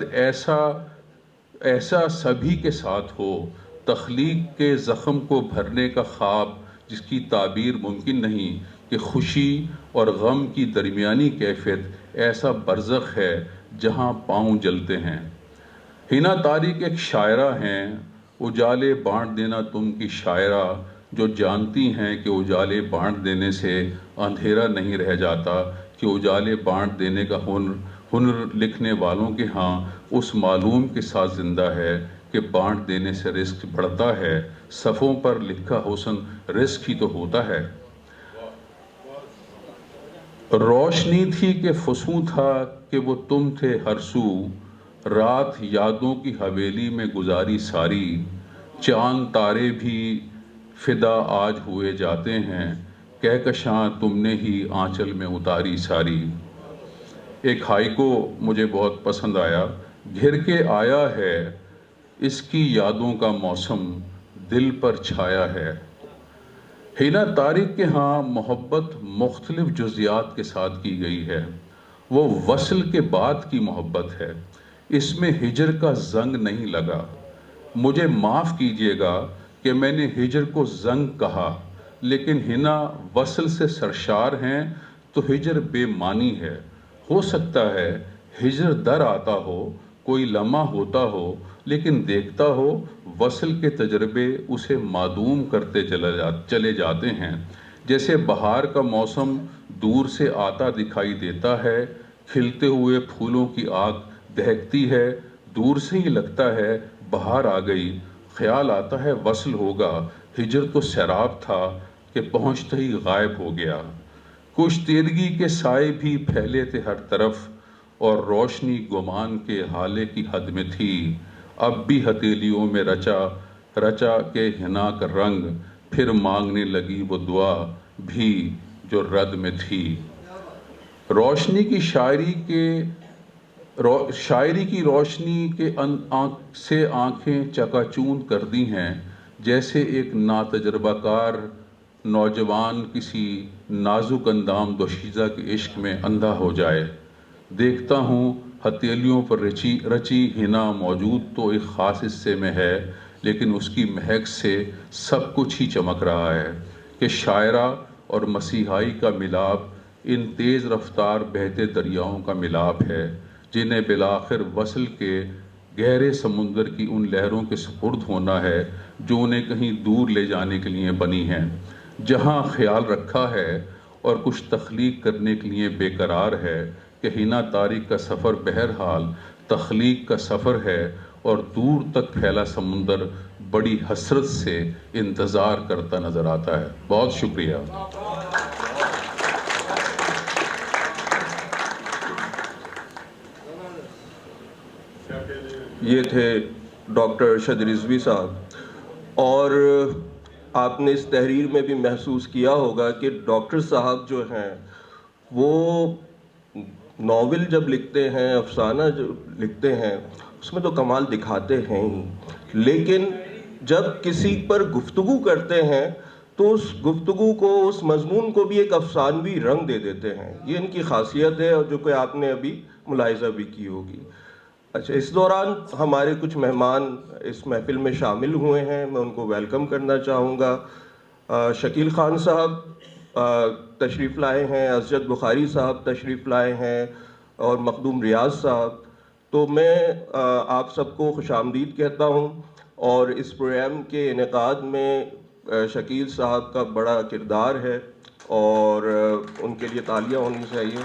ایسا سبھی کے ساتھ ہو، تخلیق کے زخم کو بھرنے کا خواب جس کی تعبیر ممکن نہیں، کہ خوشی اور غم کی درمیانی کیفیت ایسا برزخ ہے جہاں پاؤں جلتے ہیں۔ حنا طارق ایک شاعرہ ہیں، اجالے بانٹ دینا تم کی شاعرہ، جو جانتی ہیں کہ اجالے بانٹ دینے سے اندھیرا نہیں رہ جاتا، کہ اجالے بانٹ دینے کا ہنر لکھنے والوں کے ہاں اس معلوم کے ساتھ زندہ ہے کہ بانٹ دینے سے رزق بڑھتا ہے، صفوں پر لکھا حسن رزق ہی تو ہوتا ہے۔ روشنی تھی کہ فسوں تھا کہ وہ تم تھے ہر سو، رات یادوں کی حویلی میں گزاری ساری، چاند تارے بھی فدا آج ہوئے جاتے ہیں، کہکشاں تم نے ہی آنچل میں اتاری ساری۔ ایک ہائیکو مجھے بہت پسند آیا، گھر کے آیا ہے اس کی یادوں کا موسم، دل پر چھایا ہے۔ حنا طارق کے ہاں محبت مختلف جزیات کے ساتھ کی گئی ہے، وہ وصل کے بعد کی محبت ہے، اس میں ہجر کا زنگ نہیں لگا۔ مجھے معاف کیجیے گا کہ میں نے ہجر کو زنگ کہا، لیکن حنا وصل سے سرشار ہیں تو ہجر بے معنی ہے۔ ہو سکتا ہے ہجر در آتا ہو، کوئی لمحہ ہوتا ہو، لیکن دیکھتا ہو وصل کے تجربے اسے معدوم کرتے چلے جاتے ہیں، جیسے بہار کا موسم دور سے آتا دکھائی دیتا ہے، کھلتے ہوئے پھولوں کی آگ دہکتی ہے، دور سے ہی لگتا ہے بہار آ گئی، خیال آتا ہے وصل ہوگا، ہجر تو سیراب تھا کہ پہنچتے ہی غائب ہو گیا۔ کشتیدگی کے سائے بھی پھیلے تھے ہر طرف، اور روشنی گمان کے ہالے کی حد میں تھی، اب بھی ہتھیلیوں میں رچا رچا کے حنا کا رنگ، پھر مانگنے لگی وہ دعا بھی جو رد میں تھی۔ روشنی کی شاعری کی روشنی کے سے آنکھیں چکا چوند کر دی ہیں، جیسے ایک ناتجربہ کار نوجوان کسی نازک اندام دوشیزہ کے عشق میں اندھا ہو جائے۔ دیکھتا ہوں ہتھیلیوں پر رچی حنا موجود تو ایک خاص حصے میں ہے، لیکن اس کی مہک سے سب کچھ ہی چمک رہا ہے کہ شاعرہ اور مسیحائی کا ملاپ ان تیز رفتار بہتے دریاؤں کا ملاپ ہے، جنہیں بالآخر وصل کے گہرے سمندر کی ان لہروں کے سپرد ہونا ہے جو انہیں کہیں دور لے جانے کے لیے بنی ہیں۔ جہاں خیال رکھا ہے اور کچھ تخلیق کرنے کے لیے بے قرار ہے کہ حنا تاریخ کا سفر بہرحال تخلیق کا سفر ہے، اور دور تک پھیلا سمندر بڑی حسرت سے انتظار کرتا نظر آتا ہے۔ بہت شکریہ۔ یہ تھے ڈاکٹر ارشد رضوی صاحب، اور آپ نے اس تحریر میں بھی محسوس کیا ہوگا کہ ڈاکٹر صاحب جو ہیں وہ ناول جب لکھتے ہیں، افسانہ جو لکھتے ہیں، اس میں تو کمال دکھاتے ہیں ہی، لیکن جب کسی پر گفتگو کرتے ہیں تو اس گفتگو کو، اس مضمون کو بھی ایک افسانوی رنگ دے دیتے ہیں۔ یہ ان کی خاصیت ہے، اور جو کہ آپ نے ابھی ملاحظہ بھی کی ہوگی۔ اچھا، اس دوران ہمارے کچھ مہمان اس محفل میں شامل ہوئے ہیں، میں ان کو ویلکم کرنا چاہوں گا۔ شکیل خان صاحب تشریف لائے ہیں، اسجد بخاری صاحب تشریف لائے ہیں، اور مخدوم ریاض صاحب۔ تو میں آپ سب کو خوش آمدید کہتا ہوں، اور اس پروگرام کے انعقاد میں شکیل صاحب کا بڑا کردار ہے، اور ان کے لیے تالیاں ہونی چاہیے۔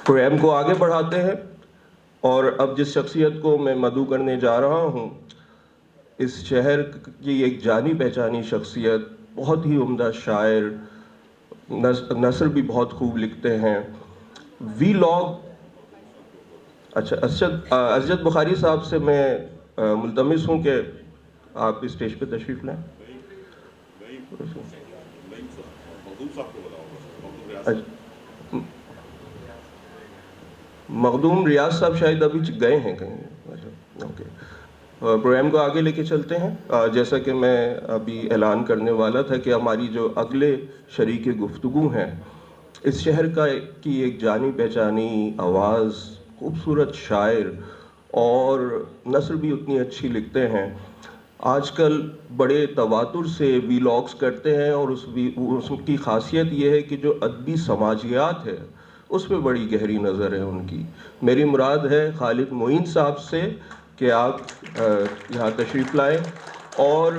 پروگرام کو آگے بڑھاتے ہیں، اور اب جس شخصیت کو میں مدعو کرنے جا رہا ہوں، اس شہر کی ایک جانی پہچانی شخصیت، بہت ہی عمدہ شاعر، نثر بھی بہت خوب لکھتے ہیں، وی لاگ۔ اچھا، اسجد بخاری صاحب سے میں ملتمس ہوں کہ آپ اسٹیج پہ تشریف لائیں۔ مخدوم ریاض صاحب شاید ابھی گئے ہیں کہیں۔ اوکے، پروگرام کو آگے لے کے چلتے ہیں۔ جیسا کہ میں ابھی اعلان کرنے والا تھا کہ ہماری جو اگلے شریک گفتگو ہیں، اس شہر کی ایک جانی پہچانی آواز، خوبصورت شاعر، اور نثر بھی اتنی اچھی لکھتے ہیں۔ آج کل بڑے تواتر سے وی لاگس کرتے ہیں، اور اس کی خاصیت یہ ہے کہ جو ادبی سماجیات ہے اس پہ بڑی گہری نظر ہے ان کی۔ میری مراد ہے خالد معین صاحب سے کہ آپ یہاں تشریف لائیں، اور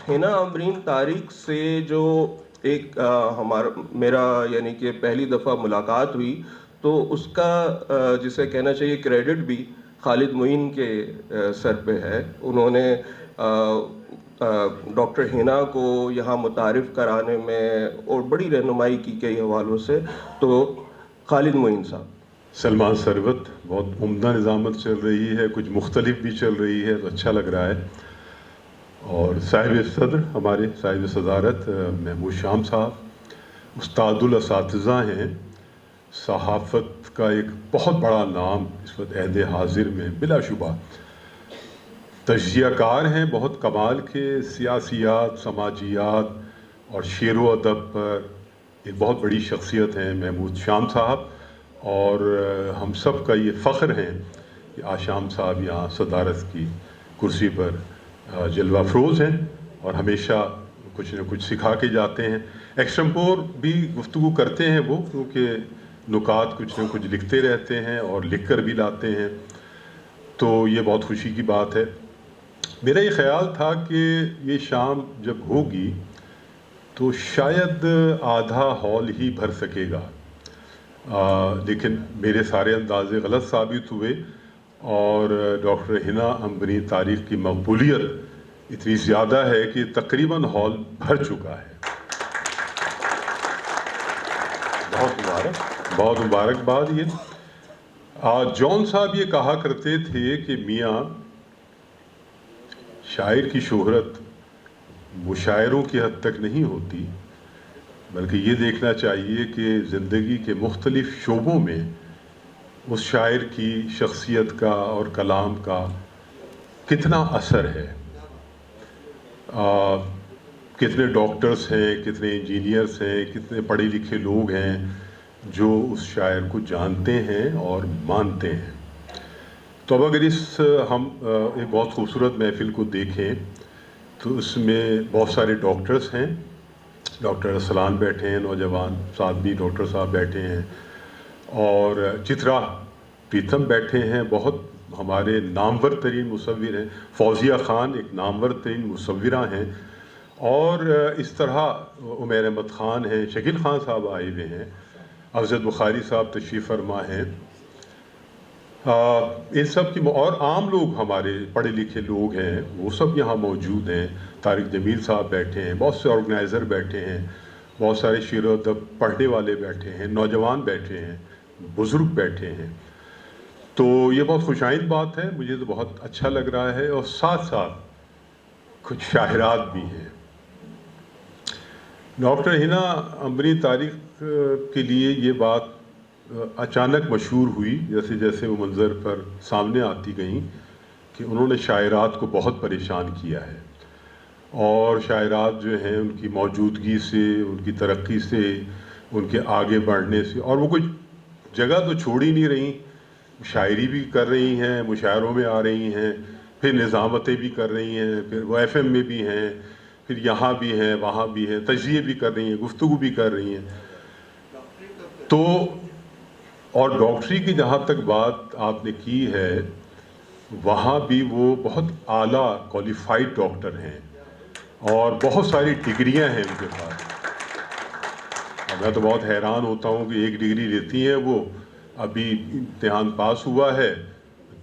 حنا امرین تاریخ سے جو ایک میرا یعنی کہ پہلی دفعہ ملاقات ہوئی، تو اس کا جسے کہنا چاہیے کریڈٹ بھی خالد معین کے سر پہ ہے۔ انہوں نے ڈاکٹر حنا کو یہاں متعارف کرانے میں اور بڑی رہنمائی کی کئی حوالوں سے۔ تو خالد معین صاحب۔ سلمان ثروت، بہت عمدہ نظامت چل رہی ہے، کچھ مختلف بھی چل رہی ہے، تو اچھا لگ رہا ہے۔ اور صاحب صدر، ہمارے صاحب صدارت محمود شام صاحب استاد الاساتذہ ہیں، صحافت کا ایک بہت بڑا نام اس وقت عہد حاضر میں بلا شبہ، تجزیہ کار ہیں بہت کمال کے، سیاسیات، سماجیات اور شعر و ادب پر ایک بہت بڑی شخصیت ہیں محمود شام صاحب، اور ہم سب کا یہ فخر ہے کہ آشام صاحب یہاں صدارت کی کرسی پر جلوہ افروز ہیں، اور ہمیشہ کچھ نہ کچھ سکھا کے جاتے ہیں۔ ایکسٹمپور بھی گفتگو کرتے ہیں وہ، کیونکہ نکات کچھ نہ کچھ لکھتے رہتے ہیں اور لکھ کر بھی لاتے ہیں، تو یہ بہت خوشی کی بات ہے۔ میرا یہ خیال تھا کہ یہ شام جب ہوگی تو شاید آدھا ہال ہی بھر سکے گا، لیکن میرے سارے اندازے غلط ثابت ہوئے اور ڈاکٹر ہنا عمبری طارق کی مقبولیت اتنی زیادہ ہے کہ تقریباً ہال بھر چکا ہے۔ بہت مبارکباد۔ یہ جون صاحب یہ کہا کرتے تھے کہ میاں شاعر کی شہرت مشاعروں کی حد تک نہیں ہوتی، بلکہ یہ دیکھنا چاہیے کہ زندگی کے مختلف شعبوں میں اس شاعر کی شخصیت کا اور کلام کا کتنا اثر ہے۔ کتنے ڈاکٹرز ہیں، کتنے انجینئرز ہیں، کتنے پڑھے لکھے لوگ ہیں جو اس شاعر کو جانتے ہیں اور مانتے ہیں۔ تو اب اگر ہم ایک بہت خوبصورت محفل کو دیکھیں تو اس میں بہت سارے ڈاکٹرز ہیں، ڈاکٹر ارسلان بیٹھے ہیں، نوجوان ساتھ بھی ڈاکٹر صاحب بیٹھے ہیں، اور چترا پریتم بیٹھے ہیں، بہت ہمارے نامور ترین مصور ہیں، فوزیہ خان ایک نامور ترین مصورہ ہیں، اور اس طرح عمیر احمد خان ہیں، شکیل خان صاحب آئے ہوئے ہیں، افضل بخاری صاحب تشریف فرما ہیں، ان سب کی اور عام لوگ ہمارے پڑھے لکھے لوگ ہیں وہ سب یہاں موجود ہیں۔ طارق جمیل صاحب بیٹھے ہیں، بہت سے آرگنائزر بیٹھے ہیں، بہت سارے شعر و ادب پڑھنے والے بیٹھے ہیں، نوجوان بیٹھے ہیں، بزرگ بیٹھے ہیں۔ تو یہ بہت خوش آئند بات ہے، مجھے تو بہت اچھا لگ رہا ہے، اور ساتھ ساتھ کچھ شاعرات بھی ہیں۔ ڈاکٹر ہنا عمبری طارق کے لیے یہ بات اچانک مشہور ہوئی، جیسے جیسے وہ منظر پر سامنے آتی گئیں، کہ انہوں نے شاعرات کو بہت پریشان کیا ہے، اور شاعرات جو ہیں ان کی موجودگی سے، ان کی ترقی سے، ان کے آگے بڑھنے سے، اور وہ کوئی جگہ تو چھوڑ ہی نہیں رہی، شاعری بھی کر رہی ہیں، مشاعروں میں آ رہی ہیں، پھر نظامتیں بھی کر رہی ہیں، پھر وہ ایف ایم میں بھی ہیں، پھر یہاں بھی ہیں، وہاں بھی ہیں، تجزیے بھی کر رہی ہیں، گفتگو بھی کر رہی ہیں۔ تو اور ڈاکٹری کی جہاں تک بات آپ نے کی ہے، وہاں بھی وہ بہت اعلیٰ کوالیفائڈ ڈاکٹر ہیں، اور بہت ساری ڈگریاں ہیں ان کے پاس۔ میں تو بہت حیران ہوتا ہوں کہ ایک ڈگری لیتی ہیں وہ، ابھی امتحان پاس ہوا ہے،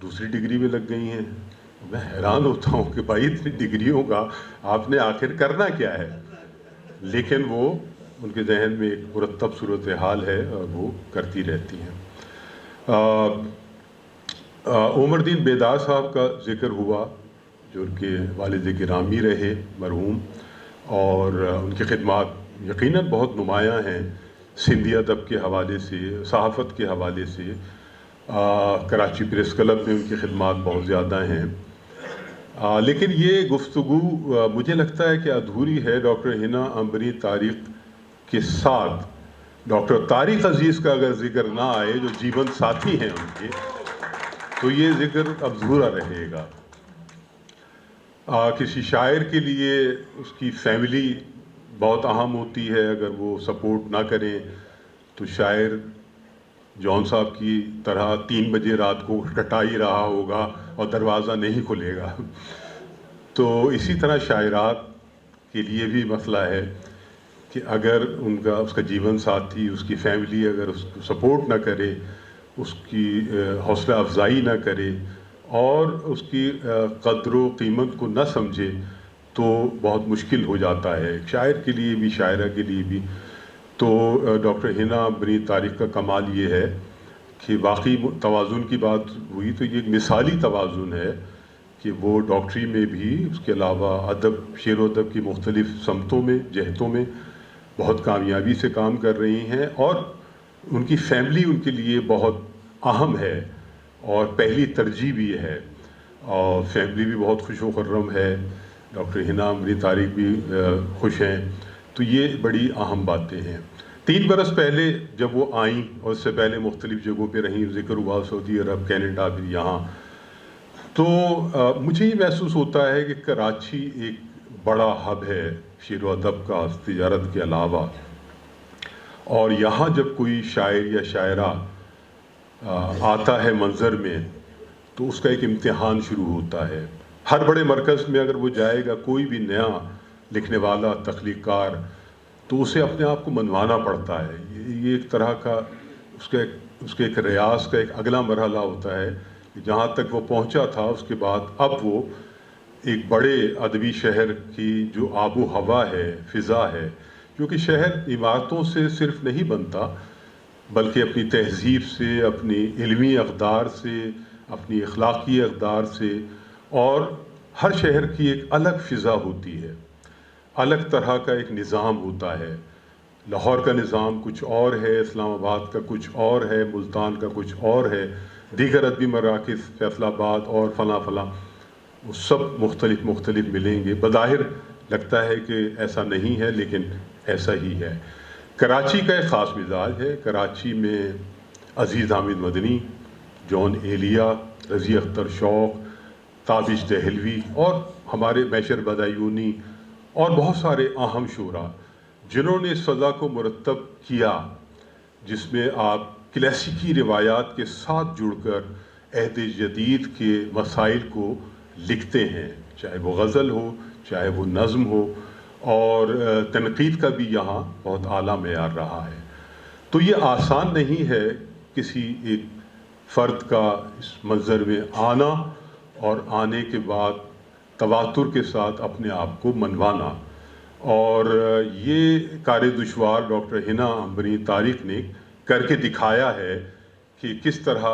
دوسری ڈگری میں لگ گئی ہیں۔ میں حیران ہوتا ہوں کہ بھائی اتنی ڈگریوں کا آپ نے آخر کرنا کیا ہے، لیکن وہ ان کے ذہن میں ایک مرتب صورتحال ہے اور وہ کرتی رہتی ہیں۔ عمر الدین بیدار صاحب کا ذکر ہوا، جو ان کے والد گرامی رہے مرحوم، اور ان کی خدمات یقیناً بہت نمایاں ہیں، سندھی ادب کے حوالے سے، صحافت کے حوالے سے، کراچی پریس کلب میں ان کی خدمات بہت زیادہ ہیں۔ لیکن یہ گفتگو مجھے لگتا ہے کہ ادھوری ہے ڈاکٹر ہنا عمبری طارق کے ساتھ۔ ڈاکٹر طارق عزیز کا اگر ذکر نہ آئے، جو جیون ساتھی ہیں ان کے، تو یہ ذکر ادھورا رہے گا۔ کسی شاعر کے لیے اس کی فیملی بہت اہم ہوتی ہے، اگر وہ سپورٹ نہ کریں تو شاعر جون صاحب کی طرح 3 بجے رات کو ٹٹا ہی رہا ہوگا اور دروازہ نہیں کھلے گا۔ تو اسی طرح شاعرات کے لیے بھی مسئلہ ہے کہ اگر اس کا جیون ساتھی، اس کی فیملی اگر اس کو سپورٹ نہ کرے، اس کی حوصلہ افزائی نہ کرے، اور اس کی قدر و قیمت کو نہ سمجھے، تو بہت مشکل ہو جاتا ہے شاعر کے لیے بھی، شاعرہ کے لیے بھی۔ تو ڈاکٹر ہنا عمبری طارق کا کمال یہ ہے کہ واقعی توازن کی بات ہوئی تو یہ ایک مثالی توازن ہے کہ وہ ڈاکٹری میں بھی، اس کے علاوہ ادب، شعر و ادب کی مختلف سمتوں میں، جہتوں میں بہت کامیابی سے کام کر رہی ہیں، اور ان کی فیملی ان کے لیے بہت اہم ہے اور پہلی ترجیح بھی ہے، اور فیملی بھی بہت خوش و خرم ہے، ڈاکٹر ہنا عمبری طارق بھی خوش ہیں۔ تو یہ بڑی اہم باتیں ہیں۔ 3 برس پہلے جب وہ آئیں، اور اس سے پہلے مختلف جگہوں پہ رہیں، ذکر ہوا سعودی عرب، کینیڈا، پھر یہاں، تو مجھے یہ محسوس ہوتا ہے کہ کراچی ایک بڑا ہب ہے شعر و ادب کا، تجارت کے علاوہ، اور یہاں جب کوئی شاعر یا شاعرہ آتا ہے منظر میں تو اس کا ایک امتحان شروع ہوتا ہے۔ ہر بڑے مرکز میں اگر وہ جائے گا، کوئی بھی نیا لکھنے والا، تخلیق کار تو اسے اپنے آپ کو منوانا پڑتا ہے. یہ ایک طرح کا اس کے ایک ریاض کا ایک اگلا مرحلہ ہوتا ہے کہ جہاں تک وہ پہنچا تھا اس کے بعد اب وہ ایک بڑے ادبی شہر کی جو آب و ہوا ہے، فضا ہے، کیونکہ شہر عمارتوں سے صرف نہیں بنتا بلکہ اپنی تہذیب سے، اپنی علمی اقدار سے، اپنی اخلاقی اقدار سے، اور ہر شہر کی ایک الگ فضا ہوتی ہے، الگ طرح کا ایک نظام ہوتا ہے. لاہور کا نظام کچھ اور ہے، اسلام آباد کا کچھ اور ہے، ملتان کا کچھ اور ہے، دیگر ادبی مراکز فیصل آباد اور فلاں فلاں، وہ سب مختلف ملیں گے. بظاہر لگتا ہے کہ ایسا نہیں ہے لیکن ایسا ہی ہے. کراچی کا ایک خاص مزاج ہے. کراچی میں عزیز حامد مدنی، جون ایلیا، رضی اختر شوق، تابش دہلوی اور ہمارے میشر بدایونی اور بہت سارے اہم شعراء جنہوں نے اس فضا کو مرتب کیا جس میں آپ کلاسیکی روایات کے ساتھ جڑ کر عہد جدید کے مسائل کو لکھتے ہیں، چاہے وہ غزل ہو، چاہے وہ نظم ہو، اور تنقید کا بھی یہاں بہت اعلیٰ معیار رہا ہے. تو یہ آسان نہیں ہے کسی ایک فرد کا اس منظر میں آنا اور آنے کے بعد تواتر کے ساتھ اپنے آپ کو منوانا. اور یہ کار دشوار ڈاکٹر حنا عنبری طارق نے کر کے دکھایا ہے کہ کس طرح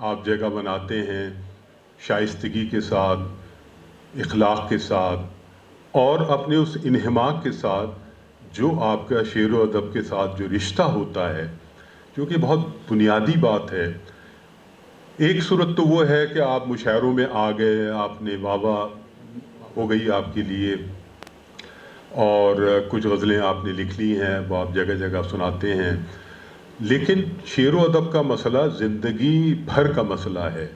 آپ جگہ بناتے ہیں شائستگی کے ساتھ، اخلاق کے ساتھ، اور اپنے اس انہماک کے ساتھ جو آپ کا شعر و ادب کے ساتھ جو رشتہ ہوتا ہے، جو کہ بہت بنیادی بات ہے. ایک صورت تو وہ ہے کہ آپ مشاعروں میں آ گئے، آپ نے واہ واہ ہو گئی آپ کے لیے، اور کچھ غزلیں آپ نے لکھ لی ہیں وہ آپ جگہ جگہ سناتے ہیں، لیکن شعر و ادب کا مسئلہ زندگی بھر کا مسئلہ ہے،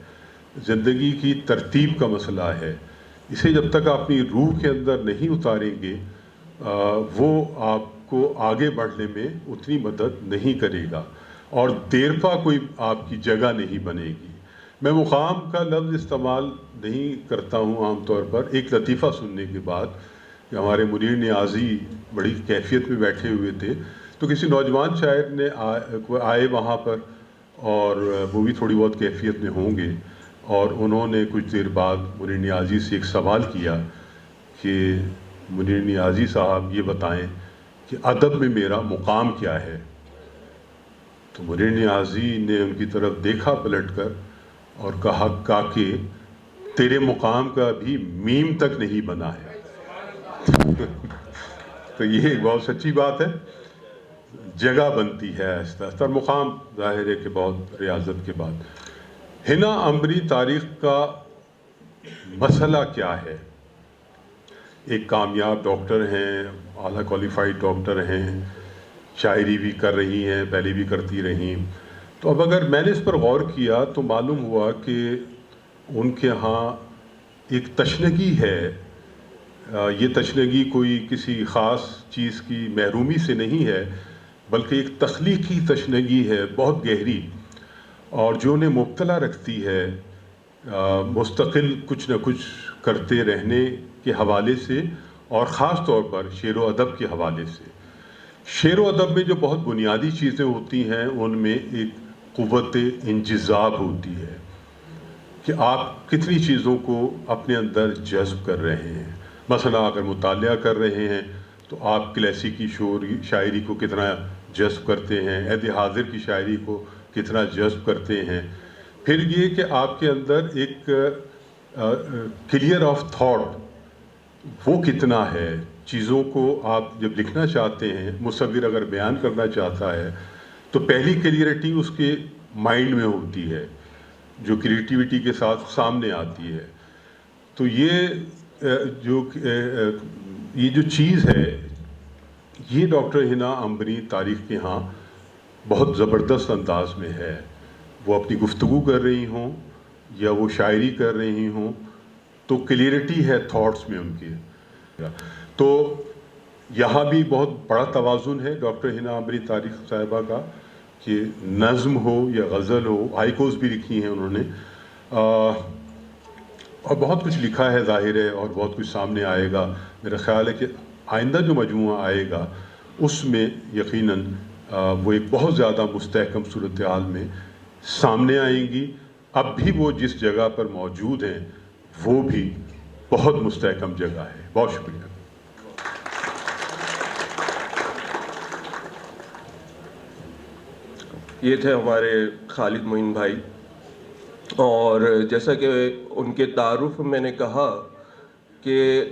زندگی کی ترتیب کا مسئلہ ہے. اسے جب تک اپنی روح کے اندر نہیں اتاریں گے وہ آپ کو آگے بڑھنے میں اتنی مدد نہیں کرے گا، اور دیر پا کوئی آپ کی جگہ نہیں بنے گی. میں مقام کا لفظ استعمال نہیں کرتا ہوں عام طور پر. ایک لطیفہ سننے کے بعد کہ ہمارے منیر نیازی بڑی کیفیت میں بیٹھے ہوئے تھے، تو کسی نوجوان شاعر نے آئے وہاں پر، اور وہ بھی تھوڑی بہت کیفیت میں ہوں گے، اور انہوں نے کچھ دیر بعد منیر نیازی سے ایک سوال کیا کہ منیر نیازی صاحب یہ بتائیں کہ ادب میں میرا مقام کیا ہے. تو منیر نیازی نے ان کی طرف دیکھا پلٹ کر اور کہا کہ تیرے مقام کا بھی میم تک نہیں بنا ہے. تو یہ ایک بہت سچی بات ہے. جگہ بنتی ہے آہستہ آہستہ، مقام ظاہر ہے کہ بہت ریاضت کے بعد. حنا عنبری طارق کا مسئلہ کیا ہے؟ ایک کامیاب ڈاکٹر ہیں، اعلیٰ کوالیفائڈ ڈاکٹر ہیں، شاعری بھی کر رہی ہیں، پہلے بھی کرتی رہیں. تو اب اگر میں نے اس پر غور کیا تو معلوم ہوا کہ ان کے ہاں ایک تشنگی ہے. یہ تشنگی کوئی کسی خاص چیز کی محرومی سے نہیں ہے، بلکہ ایک تخلیقی تشنگی ہے بہت گہری، اور جو انہیں مبتلا رکھتی ہے مستقل کچھ نہ کچھ کرتے رہنے کے حوالے سے، اور خاص طور پر شعر و ادب کے حوالے سے. شعر و ادب میں جو بہت بنیادی چیزیں ہوتی ہیں ان میں ایک قوت انجذاب ہوتی ہے کہ آپ کتنی چیزوں کو اپنے اندر جذب کر رہے ہیں. مثلا اگر مطالعہ کر رہے ہیں تو آپ کلاسیکی شاعری کو کتنا جذب کرتے ہیں، عہد حاضر کی شاعری کو کتنا جذب کرتے ہیں. پھر یہ کہ آپ کے اندر ایک کلیئر آف تھاٹ وہ کتنا ہے. چیزوں کو آپ جب لکھنا چاہتے ہیں، مصور اگر بیان کرنا چاہتا ہے تو پہلی کلیئرٹی اس کے مائنڈ میں ہوتی ہے جو کریٹیوٹی کے ساتھ سامنے آتی ہے. تو یہ جو چیز ہے یہ ڈاکٹر حنا عنبری طارق کے ہاں بہت زبردست انداز میں ہے. وہ اپنی گفتگو کر رہی ہوں یا وہ شاعری کر رہی ہوں تو کلیئرٹی ہے تھاٹس میں ان کے. تو یہاں بھی بہت بڑا توازن ہے ڈاکٹر حنا عنبری طارق صاحبہ کا کہ نظم ہو یا غزل ہو. ہائیکوز بھی لکھی ہیں انہوں نے، اور بہت کچھ لکھا ہے ظاہر ہے، اور بہت کچھ سامنے آئے گا. میرا خیال ہے کہ آئندہ جو مجموعہ آئے گا اس میں یقیناً وہ ایک بہت زیادہ مستحکم صورتحال میں سامنے آئیں گی. اب بھی وہ جس جگہ پر موجود ہیں وہ بھی بہت مستحکم جگہ ہے. بہت شکریہ. یہ تھے ہمارے خالد معین بھائی، اور جیسا کہ ان کے تعارف میں نے کہا کہ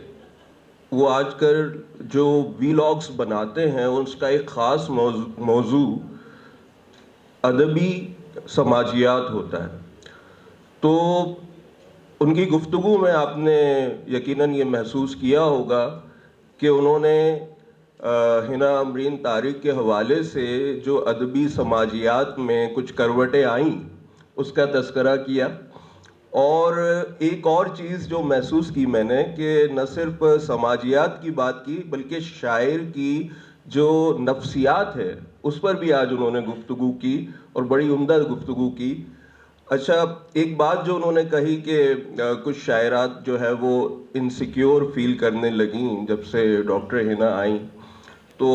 وہ آج کل جو ویلاگس بناتے ہیں اس کا ایک خاص موضوع ادبی سماجیات ہوتا ہے. تو ان کی گفتگو میں آپ نے یقیناً یہ محسوس کیا ہوگا کہ انہوں نے حنا امرین طارق کے حوالے سے جو ادبی سماجیات میں کچھ کروٹیں آئیں اس کا تذکرہ کیا. اور ایک اور چیز جو محسوس کی میں نے کہ نہ صرف سماجیات کی بات کی بلکہ شاعر کی جو نفسیات ہے اس پر بھی آج انہوں نے گفتگو کی اور بڑی عمدہ گفتگو کی. اچھا، ایک بات جو انہوں نے کہی کہ کچھ شاعرات جو ہے وہ انسیکیور فیل کرنے لگیں جب سے ڈاکٹر حنا آئیں. تو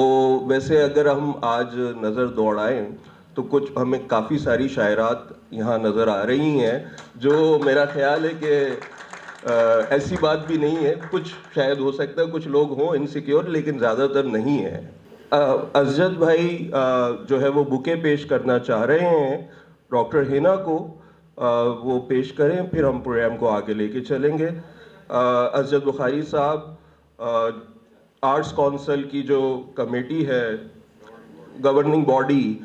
ویسے اگر ہم آج نظر دوڑائیں تو کچھ ہمیں کافی ساری شاعرات یہاں نظر آ رہی ہیں جو میرا خیال ہے کہ ایسی بات بھی نہیں ہے. کچھ شاید ہو سکتا ہے کچھ لوگ ہوں انسیکیور، لیکن زیادہ تر نہیں ہے. اسجد بھائی جو ہے وہ بکے پیش کرنا چاہ رہے ہیں ڈاکٹر حنا کو، وہ پیش کریں، پھر ہم پروگرام کو آگے لے کے چلیں گے. اسجد بخاری صاحب آرٹس کونسل کی جو کمیٹی ہے، گورننگ باڈی،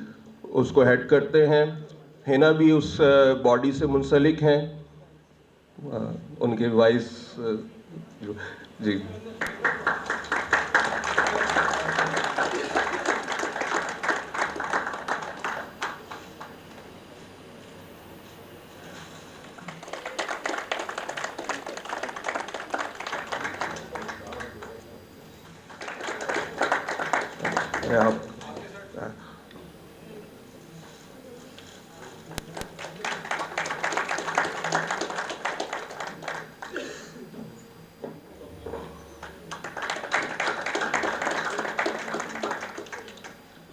اس کو ہیڈ کرتے ہیں. حنا بھی اس باڈی سے منسلک ہیں. ان کے وائس جی آپ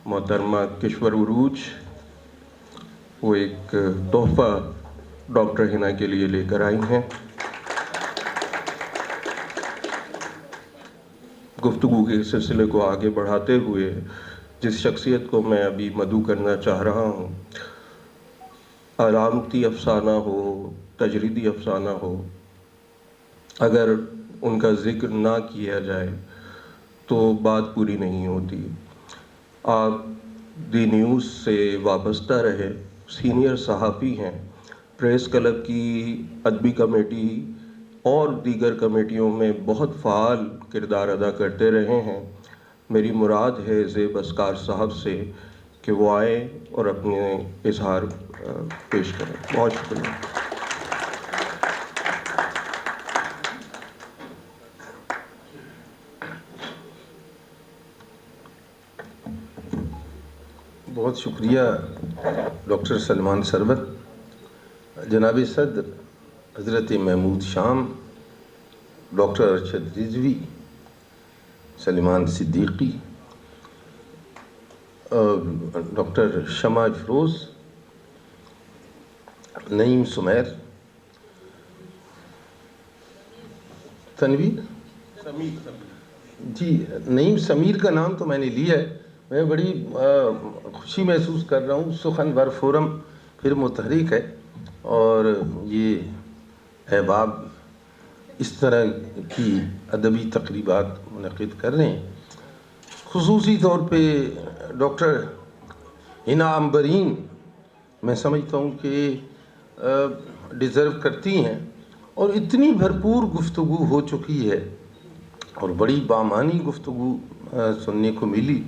محترمہ کشور عروج وہ ایک تحفہ ڈاکٹر حنا کے لیے لے کر آئی ہیں. گفتگو کے سلسلے کو آگے بڑھاتے ہوئے جس شخصیت کو میں ابھی مدعو کرنا چاہ رہا ہوں، علامتی افسانہ ہو، تجریدی افسانہ ہو، اگر ان کا ذکر نہ کیا جائے تو بات پوری نہیں ہوتی. آپ دی نیوز سے وابستہ رہے، سینئر صحافی ہیں، پریس کلب کی ادبی کمیٹی اور دیگر کمیٹیوں میں بہت فعال کردار ادا کرتے رہے ہیں. میری مراد ہے زیب اسکار صاحب سے کہ وہ آئیں اور اپنے اظہار پیش کریں. بہت شکریہ. بہت شکریہ ڈاکٹر سلمان ثروت، جناب صدر حضرت محمود شام، ڈاکٹر ارشد رضوی، سلیمان صدیقی، ڈاکٹر شمع افروز، نعیم سمیر، تنویر جی، نعیم سمیر کا نام تو میں نے لیا ہے. میں بڑی خوشی محسوس کر رہا ہوں. سخن ور فورم پھر متحرک ہے اور یہ احباب اس طرح کی ادبی تقریبات منعقد کر رہے ہیں. خصوصی طور پہ ڈاکٹر حنا امبرین میں سمجھتا ہوں کہ ڈیزرو کرتی ہیں، اور اتنی بھرپور گفتگو ہو چکی ہے اور بڑی بامعنی گفتگو سننے کو ملی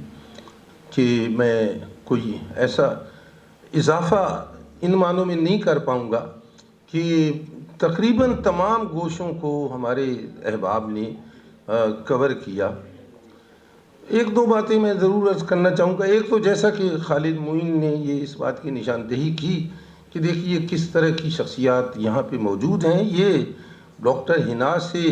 کہ میں کوئی ایسا اضافہ ان معنوں میں نہیں کر پاؤں گا کہ تقریباً تمام گوشوں کو ہمارے احباب نے کور کیا. ایک دو باتیں میں ضرور عرض کرنا چاہوں گا. ایک تو جیسا کہ خالد معین نے یہ اس بات کی نشاندہی کی کہ دیکھیے کس طرح کی شخصیات یہاں پہ موجود ہیں. یہ ڈاکٹر حنا سے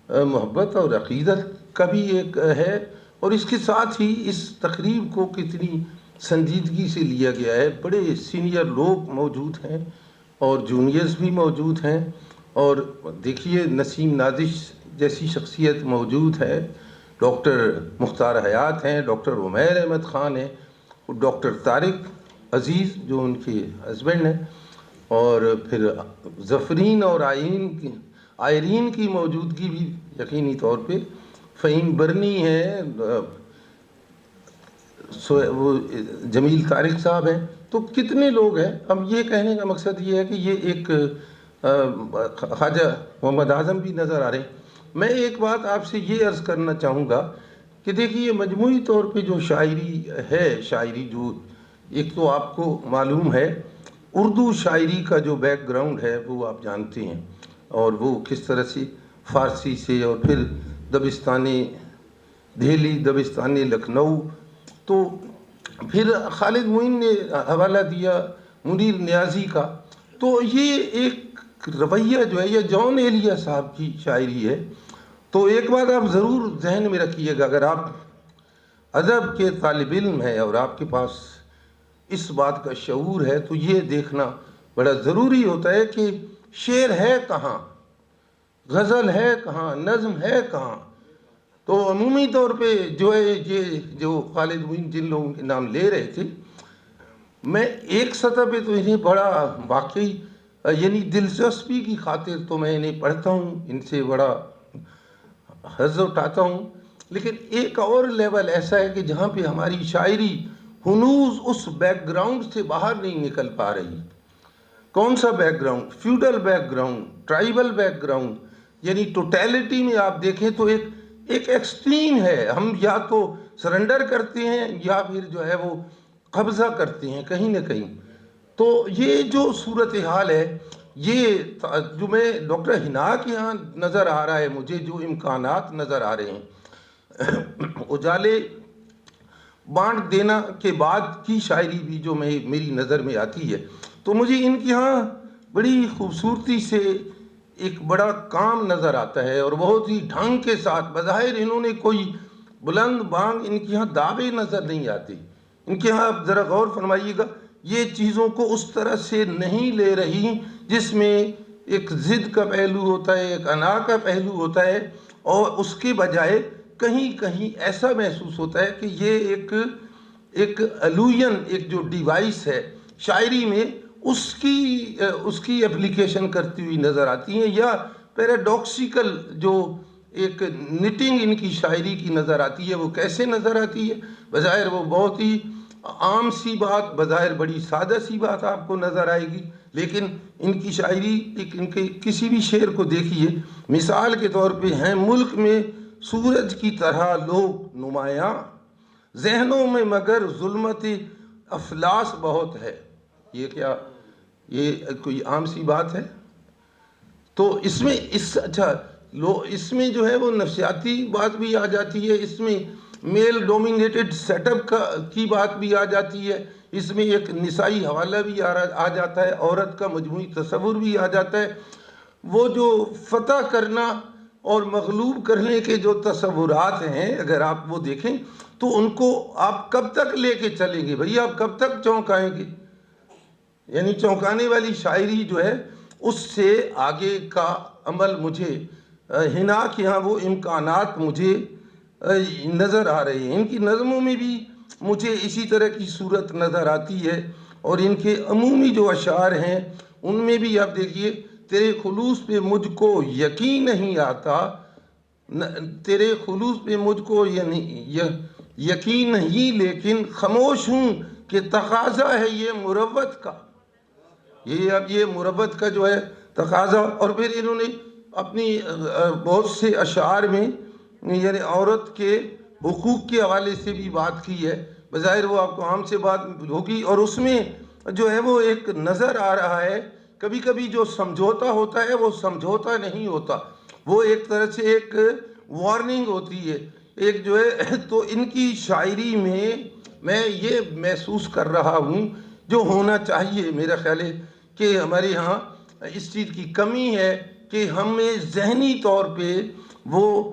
محبت اور عقیدت کا بھی ایک ہے، اور اس کے ساتھ ہی اس تقریب کو کتنی سنجیدگی سے لیا گیا ہے. بڑے سینئر لوگ موجود ہیں اور جونیئرز بھی موجود ہیں. اور دیکھیے نسیم نازش جیسی شخصیت موجود ہے, ڈاکٹر مختار حیات ہیں, ڈاکٹر عمیر احمد خان ہیں, ڈاکٹر طارق عزیز جو ان کے ہسبینڈ ہیں, اور پھر ظفرین اور آئرین کی موجودگی بھی یقینی طور پہ, فہیم برنی ہیں, وہ جمیل طارق صاحب ہیں. تو کتنے لوگ ہیں. اب یہ کہنے کا مقصد یہ ہے کہ یہ ایک خواجہ محمد اعظم بھی نظر آ رہے ہیں. میں ایک بات آپ سے یہ عرض کرنا چاہوں گا کہ دیکھیے مجموعی طور پہ جو شاعری ہے, شاعری جو ایک تو آپ کو معلوم ہے اردو شاعری کا جو بیک گراؤنڈ ہے وہ آپ جانتے ہیں, اور وہ کس طرح سے فارسی سے, اور پھر دبستان دہلی, دبستان لکھنؤ, تو پھر خالد معین نے حوالہ دیا منیر نیازی کا. تو یہ ایک رویہ جو ہے یہ جان ایلیا صاحب کی شاعری ہے. تو ایک بات آپ ضرور ذہن میں رکھیے گا, اگر آپ ادب کے طالب علم ہیں اور آپ کے پاس اس بات کا شعور ہے, تو یہ دیکھنا بڑا ضروری ہوتا ہے کہ شعر ہے کہاں, غزل ہے کہاں, نظم ہے کہاں. تو عمومی طور پہ جو ہے یہ جو خالد معین جن لوگوں کے نام لے رہے تھے, میں ایک سطح پہ تو انہیں بڑا واقعی یعنی دلچسپی کی خاطر تو میں انہیں پڑھتا ہوں, ان سے بڑا حظ اٹھاتا ہوں. لیکن ایک اور لیول ایسا ہے کہ جہاں پہ ہماری شاعری ہنوز اس بیک گراؤنڈ سے باہر نہیں نکل پا رہی. کون سا back ground? Feudal back ground, tribal back ground. یعنی ٹوٹیلٹی میں آپ دیکھیں تو ایک ایکسٹریم ہے. ہم یا تو سرنڈر کرتے ہیں یا پھر جو ہے وہ قبضہ کرتے ہیں کہیں نہ کہیں. تو یہ جو صورتحال ہے, یہ جو میں ڈاکٹر ہنا کے یہاں نظر آ رہا ہے, مجھے جو امکانات نظر آ رہے ہیں, اجالے بانٹ دینا کے بعد کی شاعری بھی جو میری نظر میں آتی ہے, تو مجھے ان کے ہاں بڑی خوبصورتی سے ایک بڑا کام نظر آتا ہے, اور بہت ہی ڈھنگ کے ساتھ. بظاہر انہوں نے کوئی بلند بانگ, ان کے ہاں دعوے نظر نہیں آتے. ان کے ہاں آپ ذرا غور فرمائیے گا, یہ چیزوں کو اس طرح سے نہیں لے رہی جس میں ایک ضد کا پہلو ہوتا ہے, ایک انا کا پہلو ہوتا ہے, اور اس کے بجائے کہیں کہیں ایسا محسوس ہوتا ہے کہ یہ ایک الوین, ایک جو ڈیوائس ہے شاعری میں, اس کی اپلیکیشن کرتی ہوئی نظر آتی ہیں, یا پیراڈاکسیکل جو ایک نٹنگ ان کی شاعری کی نظر آتی ہے. وہ کیسے نظر آتی ہے؟ بظاہر وہ بہت ہی عام سی بات, بظاہر بڑی سادہ سی بات آپ کو نظر آئے گی, لیکن ان کی شاعری ان کے کسی بھی شعر کو دیکھیے, مثال کے طور پہ ہیں ملک میں سورج کی طرح لوگ نمایاں, ذہنوں میں مگر ظلمت افلاس بہت ہے. یہ کیا, یہ کوئی عام سی بات ہے؟ تو اس میں اس میں جو ہے وہ نفسیاتی بات بھی آ جاتی ہے, اس میں میل ڈومینیٹڈ سیٹ اپ کی بات بھی آ جاتی ہے, اس میں ایک نسائی حوالہ بھی آ جاتا ہے, عورت کا مجموعی تصور بھی آ جاتا ہے. وہ جو فتح کرنا اور مغلوب کرنے کے جو تصورات ہیں, اگر آپ وہ دیکھیں تو ان کو آپ کب تک لے کے چلیں گے بھئی, آپ کب تک چونکائیں گے؟ یعنی چونکانے والی شاعری جو ہے اس سے آگے کا عمل مجھے ہنا کے ہاں وہ امکانات مجھے نظر آ رہے ہیں. ان کی نظموں میں بھی مجھے اسی طرح کی صورت نظر آتی ہے, اور ان کے عمومی جو اشعار ہیں ان میں بھی آپ دیکھیے, تیرے خلوص پہ مجھ کو یقین نہیں آتا, تیرے خلوص پہ مجھ کو یقین نہیں, لیکن خاموش ہوں کہ تقاضا ہے یہ مروت کا. یہ مروت کا جو ہے تقاضا. اور پھر انہوں نے اپنی بہت سے اشعار میں یعنی عورت کے حقوق کے حوالے سے بھی بات کی ہے. بظاہر وہ آپ کو عام سے بات ہوگی, اور اس میں جو ہے وہ ایک نظر آ رہا ہے کبھی کبھی جو سمجھوتا ہوتا ہے وہ سمجھوتا نہیں ہوتا, وہ ایک طرح سے ایک وارننگ ہوتی ہے, ایک جو ہے. تو ان کی شاعری میں یہ محسوس کر رہا ہوں جو ہونا چاہیے. میرا خیال ہے کہ ہمارے ہاں اس چیز کی کمی ہے کہ ہمیں ذہنی طور پہ وہ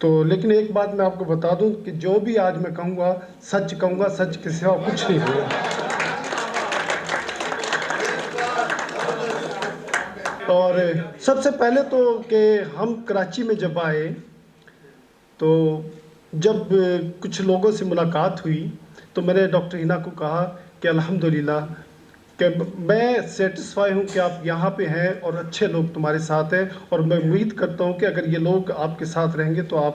تو لیکن ایک بات میں آپ کو بتا دوں کہ جو بھی آج میں کہوں گا سچ کے سوا کچھ نہیں ہوگا. اور سب سے پہلے تو کہ ہم کراچی میں جب آئے تو جب کچھ لوگوں سے ملاقات ہوئی تو میں نے ڈاکٹر ہنا کو کہا کہ الحمدللہ کہ میں سیٹسفائی ہوں کہ آپ یہاں پہ ہیں اور اچھے لوگ تمہارے ساتھ ہیں, اور میں امید کرتا ہوں کہ اگر یہ لوگ آپ کے ساتھ رہیں گے تو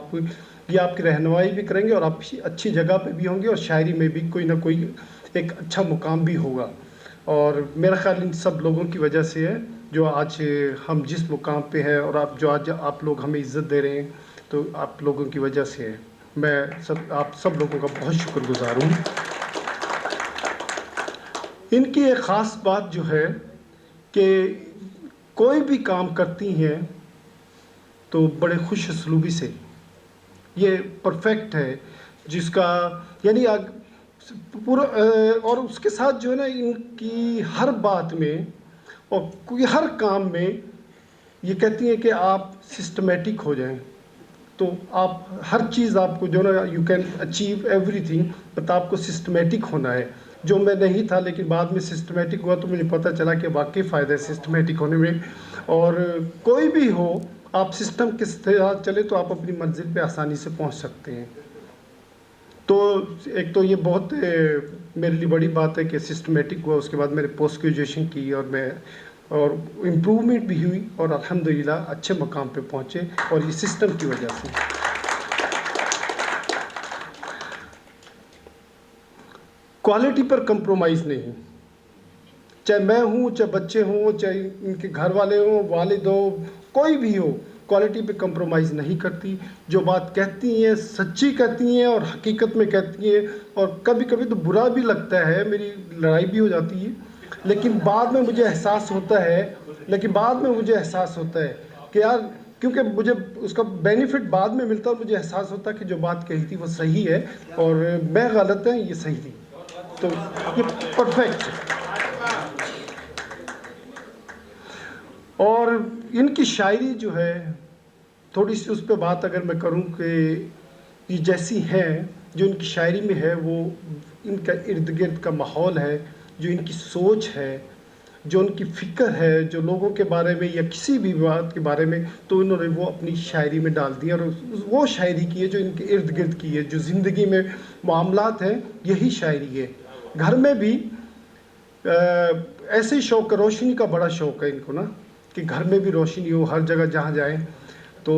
یہ آپ کی رہنمائی بھی کریں گے اور آپ اچھی جگہ پہ بھی ہوں گے اور شاعری میں بھی کوئی نہ کوئی ایک اچھا مقام بھی ہوگا. اور میرا خیال ان سب لوگوں کی وجہ سے ہے جو آج ہم جس مقام پہ ہیں, اور آج آپ لوگ ہمیں عزت دے رہے ہیں تو آپ لوگوں کی وجہ سے ہے. میں آپ سب لوگوں کا بہت شکر گزار ہوں. ان کی ایک خاص بات جو ہے کہ کوئی بھی کام کرتی ہیں تو بڑے خوش اسلوبی سے, یہ پرفیکٹ ہے جس کا یعنی پورا, اور اس کے ساتھ جو ہے نا ان کی ہر بات میں اور کوئی ہر کام میں یہ کہتی ہیں کہ آپ سسٹمیٹک ہو جائیں, تو آپ ہر چیز آپ کو جو نا you can achieve every thing, but آپ کو سسٹمیٹک ہونا ہے. جو میں نہیں تھا لیکن بعد میں سسٹمیٹک ہوا تو مجھے پتہ چلا کہ واقعی فائدہ ہے سسٹمیٹک ہونے میں. اور کوئی بھی ہو آپ سسٹم کے ساتھ چلے تو آپ اپنی منزل پہ آسانی سے پہنچ سکتے ہیں. تو ایک تو یہ بہت میرے لیے بڑی بات ہے کہ سسٹمیٹک ہوا. اس کے بعد میں نے پوسٹ گریجویشن کی اور امپرومنٹ بھی ہوئی اور الحمدللہ اچھے مقام پہ پہنچے, اور یہ سسٹم کی وجہ سے. کوالٹی پر کمپرومائز نہیں, چاہے میں ہوں, چاہے بچے ہوں, چاہے ان کے گھر والے ہوں, والد ہو, کوئی بھی ہو, کوالٹی پہ کمپرومائز نہیں کرتی. جو بات کہتی ہیں سچی کہتی ہیں اور حقیقت میں کہتی ہیں. اور کبھی کبھی تو برا بھی لگتا ہے, میری لڑائی بھی ہو جاتی ہے, لیکن بعد میں مجھے احساس ہوتا ہے کہ یار کیونکہ مجھے اس کا بینیفٹ بعد میں ملتا ہے, مجھے احساس ہوتا ہے کہ جو بات کہی تھی وہ صحیح ہے اور میں غلط ہے, یہ صحیح تھی. تو یہ پرفیکٹ ہے. اور ان کی شاعری جو ہے تھوڑی سی اس پہ بات اگر میں کروں کہ یہ جیسی ہیں جو ان کی شاعری میں ہے, وہ ان کا ارد گرد کا ماحول ہے, جو ان کی سوچ ہے, جو ان کی فکر ہے, جو لوگوں کے بارے میں یا کسی بھی بات کے بارے میں, تو انہوں نے وہ اپنی شاعری میں ڈال دی. اور وہ شاعری کی ہے جو ان کے ارد گرد کی ہے, جو زندگی میں معاملات ہیں, یہی شاعری ہے. گھر میں بھی ایسے ہی شوق, روشنی کا بڑا شوق ہے ان کو نا, کہ گھر میں بھی روشنی ہو ہر جگہ جہاں جائیں. تو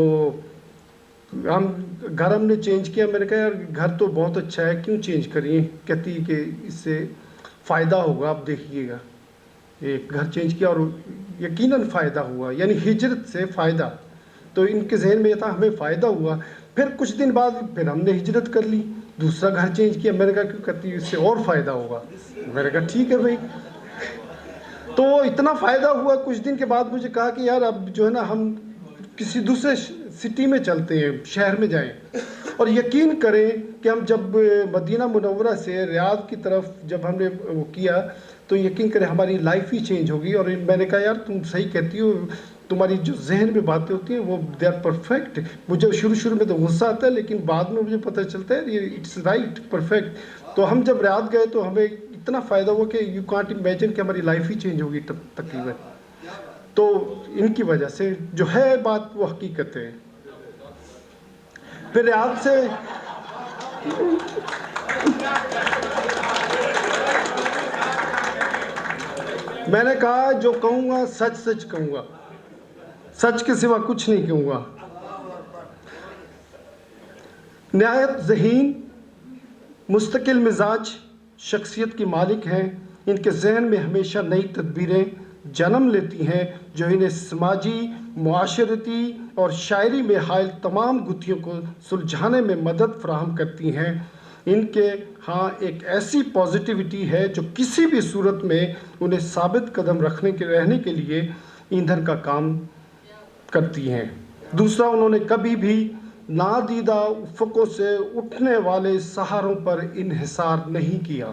ہم نے چینج کیا, میں نے کہا یار گھر تو بہت اچھا ہے, کیوں چینج کریے. کہتی ہے کہ اس سے فائدہ ہوگا, آپ دیکھیے گا. ایک گھر چینج کیا اور یقیناً فائدہ ہوا, یعنی ہجرت سے فائدہ. تو ان کے ذہن میں یہ تھا ہمیں فائدہ ہوا. پھر کچھ دن بعد پھر ہم نے ہجرت کر لی, دوسرا گھر چینج کیا. میں نے کہا کیوں کرتی ہے, اس سے اور فائدہ ہوگا. میں نے کہا ٹھیک ہے بھائی. تو اتنا فائدہ ہوا, کچھ دن کے بعد مجھے کہا کہ یار اب جو ہے نا ہم کسی دوسرے سٹی میں چلتے ہیں, شہر میں جائیں. اور یقین کریں کہ ہم جب مدینہ منورہ سے ریاض کی طرف جب ہم نے وہ کیا تو یقین کریں ہماری لائف ہی چینج ہوگی. اور میں نے کہا یار تم صحیح کہتی ہو, تمہاری جو ذہن میں باتیں ہوتی ہیں وہ دے آر پرفیکٹ. مجھے شروع میں تو غصہ آتا ہے, لیکن بعد میں مجھے پتہ چلتا ہے یہ اٹس رائٹ, پرفیکٹ. تو ہم جب ریاض گئے تو ہمیں اتنا فائدہ ہوا کہ یو کانٹ امیجن کہ ہماری لائف ہی چینج ہوگی تقریباً. تو ان کی وجہ سے جو ہے بات وہ حقیقت ہے. پھر ریاض سے میں نے کہا جو کہوں گا سچ کہوں گا, سچ کے سوا کچھ نہیں کہوں گا. نہایت ذہین, مستقل مزاج شخصیت کی مالک ہیں. ان کے ذہن میں ہمیشہ نئی تدبیریں جنم لیتی ہیں جو انہیں سماجی, معاشرتی اور شاعری میں حائل تمام گتھیوں کو سلجھانے میں مدد فراہم کرتی ہیں. ان کے ہاں ایک ایسی پازیٹیوٹی ہے جو کسی بھی صورت میں انہیں ثابت قدم رہنے کے لیے ایندھن کا کام کرتی ہیں. دوسرا, انہوں نے کبھی بھی نادیدہ افقوں سے اٹھنے والے سہاروں پر انحصار نہیں کیا.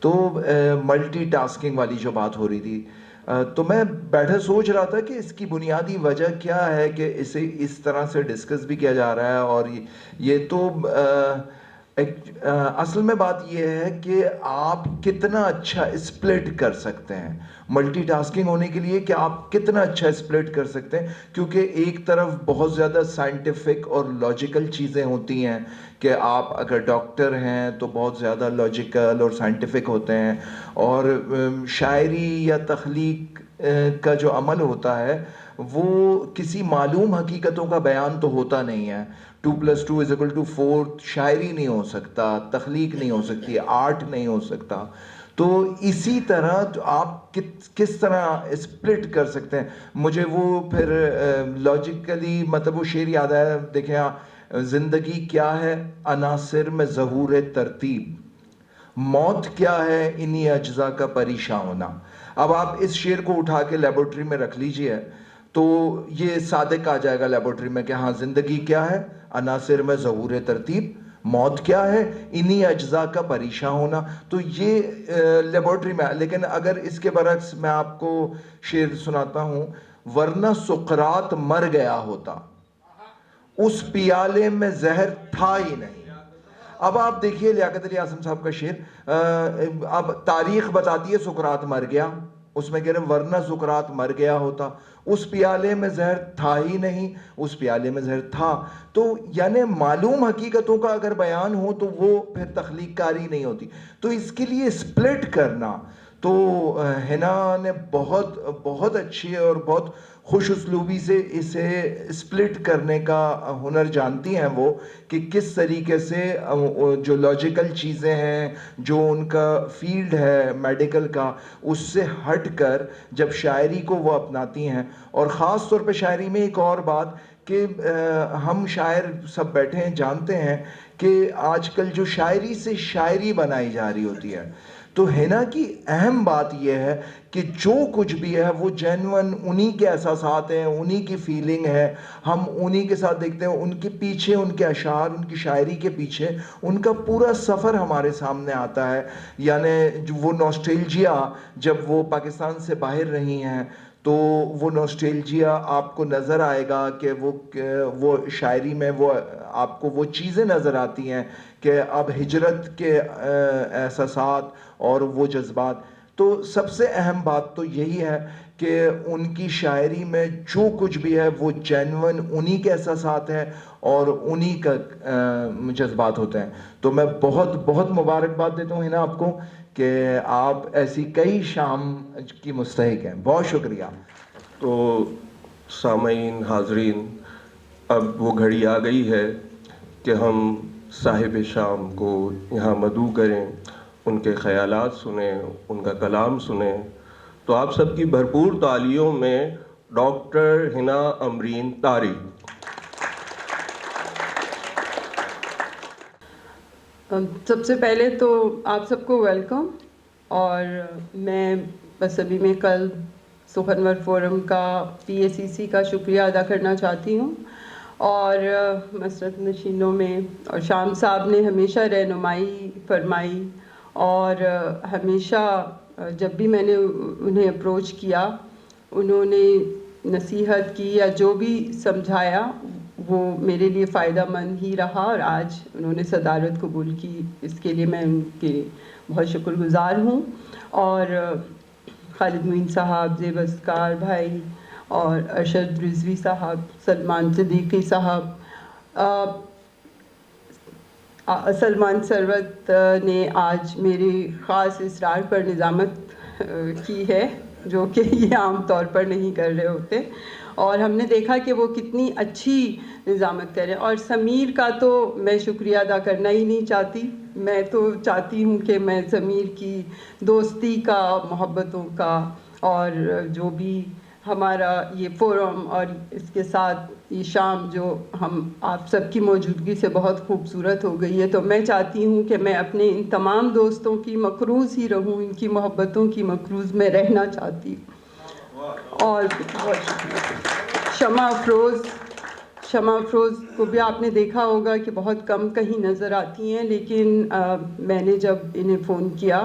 تو ملٹی ٹاسکنگ والی جو بات ہو رہی تھی، تو میں بیٹھا سوچ رہا تھا کہ اس کی بنیادی وجہ کیا ہے کہ اسے اس طرح سے ڈسکس بھی کیا جا رہا ہے. اور یہ تو اصل میں بات یہ ہے کہ آپ کتنا اچھا اسپلٹ کر سکتے ہیں ملٹی ٹاسکنگ ہونے کے لیے، کہ آپ کتنا اچھا اسپلٹ کر سکتے ہیں. کیونکہ ایک طرف بہت زیادہ سائنٹیفک اور لاجیکل چیزیں ہوتی ہیں کہ آپ اگر ڈاکٹر ہیں تو بہت زیادہ لاجیکل اور سائنٹیفک ہوتے ہیں، اور شاعری یا تخلیق کا جو عمل ہوتا ہے وہ کسی معلوم حقیقتوں کا بیان تو ہوتا نہیں ہے. 2+2=4 شاعری نہیں ہو سکتا، تخلیق نہیں ہو سکتی، آرٹ نہیں ہو سکتا. تو اسی طرح آپ کس طرح اسپلٹ کر سکتے ہیں. مجھے وہ پھر لاجیکلی مطلب وہ شعر یاد آیا. دیکھیں زندگی کیا ہے عناصر میں ظہور ترتیب، موت کیا ہے انہی اجزاء کا پریشاں ہونا. اب آپ اس شعر کو اٹھا کے لیبورٹری میں رکھ لیجئے تو یہ صادق آ جائے گا لیبورٹری میں کہ ہاں زندگی کیا ہے عناصر میں ظہور ترتیب، موت کیا ہے انہی اجزاء کا پریشاں ہونا. تو یہ لیبورٹری میں. لیکن اگر اس کے برعکس میں آپ کو شعر سناتا ہوں، ورنہ سقراط مر گیا ہوتا، اس پیالے میں زہر تھا ہی نہیں. اب آپ دیکھیے لیاقت علی اعظم صاحب کا شعر، اب تاریخ بتاتی ہے سقراط مر گیا، اس میں کہہ رہے ہیں ورنہ سقراط مر گیا ہوتا، اس پیالے میں زہر تھا ہی نہیں، اس پیالے میں زہر تھا. تو یعنی معلوم حقیقتوں کا اگر بیان ہو تو وہ پھر تخلیق کاری نہیں ہوتی. تو اس کے لیے اسپلٹ کرنا تو حنا نے بہت بہت اچھی اور بہت خوش اسلوبی سے اسے اسپلٹ کرنے کا ہنر جانتی ہیں وہ، کہ کس طریقے سے جو لاجیکل چیزیں ہیں، جو ان کا فیلڈ ہے میڈیکل کا، اس سے ہٹ کر جب شاعری کو وہ اپناتی ہیں. اور خاص طور پہ شاعری میں ایک اور بات کہ ہم شاعر سب بیٹھے ہیں جانتے ہیں کہ آج کل جو شاعری سے شاعری بنائی جا رہی ہوتی ہے، تو حنا کی اہم بات یہ ہے کہ جو کچھ بھی ہے وہ جینون انہی کے احساسات ہیں، انہی کی فیلنگ ہے. ہم انہی کے ساتھ دیکھتے ہیں، ان کے پیچھے ان کے اشعار، ان کی شاعری کے پیچھے ان کا پورا سفر ہمارے سامنے آتا ہے. یعنی وہ نوسٹیلجیا جب وہ پاکستان سے باہر رہی ہیں تو وہ نوسٹیلجیا آپ کو نظر آئے گا کہ وہ شاعری میں وہ آپ کو وہ چیزیں نظر آتی ہیں کہ اب ہجرت کے احساسات اور وہ جذبات. تو سب سے اہم بات تو یہی ہے کہ ان کی شاعری میں جو کچھ بھی ہے وہ جینون انہی کے احساسات ہیں اور انہی کا جذبات ہوتے ہیں. تو میں بہت بہت مبارکباد دیتا ہوں حنا آپ کو کہ آپ ایسی کئی شام کی مستحق ہیں. بہت شکریہ. تو سامعین، حاضرین، اب وہ گھڑی آ گئی ہے کہ ہم صاحب شام کو یہاں مدعو کریں، ان کے خیالات سنیں، ان کا کلام سنیں. تو آپ سب کی بھرپور تالیوں میں ڈاکٹر حنا امرین طاری. سب سے پہلے تو آپ سب کو ویلکم. اور میں بس ابھی میں کل سخنور فورم کا PACC کا شکریہ ادا کرنا چاہتی ہوں، اور مسرت نشینوں میں اور شام صاحب نے ہمیشہ رہنمائی فرمائی، اور ہمیشہ جب بھی میں نے انہیں اپروچ کیا انہوں نے نصیحت کی یا جو بھی سمجھایا وہ میرے لیے فائدہ مند ہی رہا، اور آج انہوں نے صدارت قبول کی. اس کے لیے میں ان کے بہت شکر گزار ہوں. اور خالد معین صاحب، زیب اسکار بھائی، اور ارشد رضوی صاحب، سلمان صدیقی صاحب، سلمان ثروت نے آج میرے خاص اصرار پر نظامت کی ہے جو کہ یہ عام طور پر نہیں کر رہے ہوتے، اور ہم نے دیکھا کہ وہ کتنی اچھی نظامت کریں. اور سمیر کا تو میں شکریہ ادا کرنا ہی نہیں چاہتی. میں تو چاہتی ہوں کہ میں سمیر کی دوستی کا، محبتوں کا، اور جو بھی ہمارا یہ فورم اور اس کے ساتھ یہ شام جو ہم آپ سب کی موجودگی سے بہت خوبصورت ہو گئی ہے، تو میں چاہتی ہوں کہ میں اپنے ان تمام دوستوں کی مقروض ہی رہوں، ان کی محبتوں کی مقروض میں رہنا چاہتی ہوں. اور بہت شکریہ. شمع افروز کو بھی آپ نے دیکھا ہوگا کہ بہت کم کہیں نظر آتی ہیں، لیکن میں نے جب انہیں فون کیا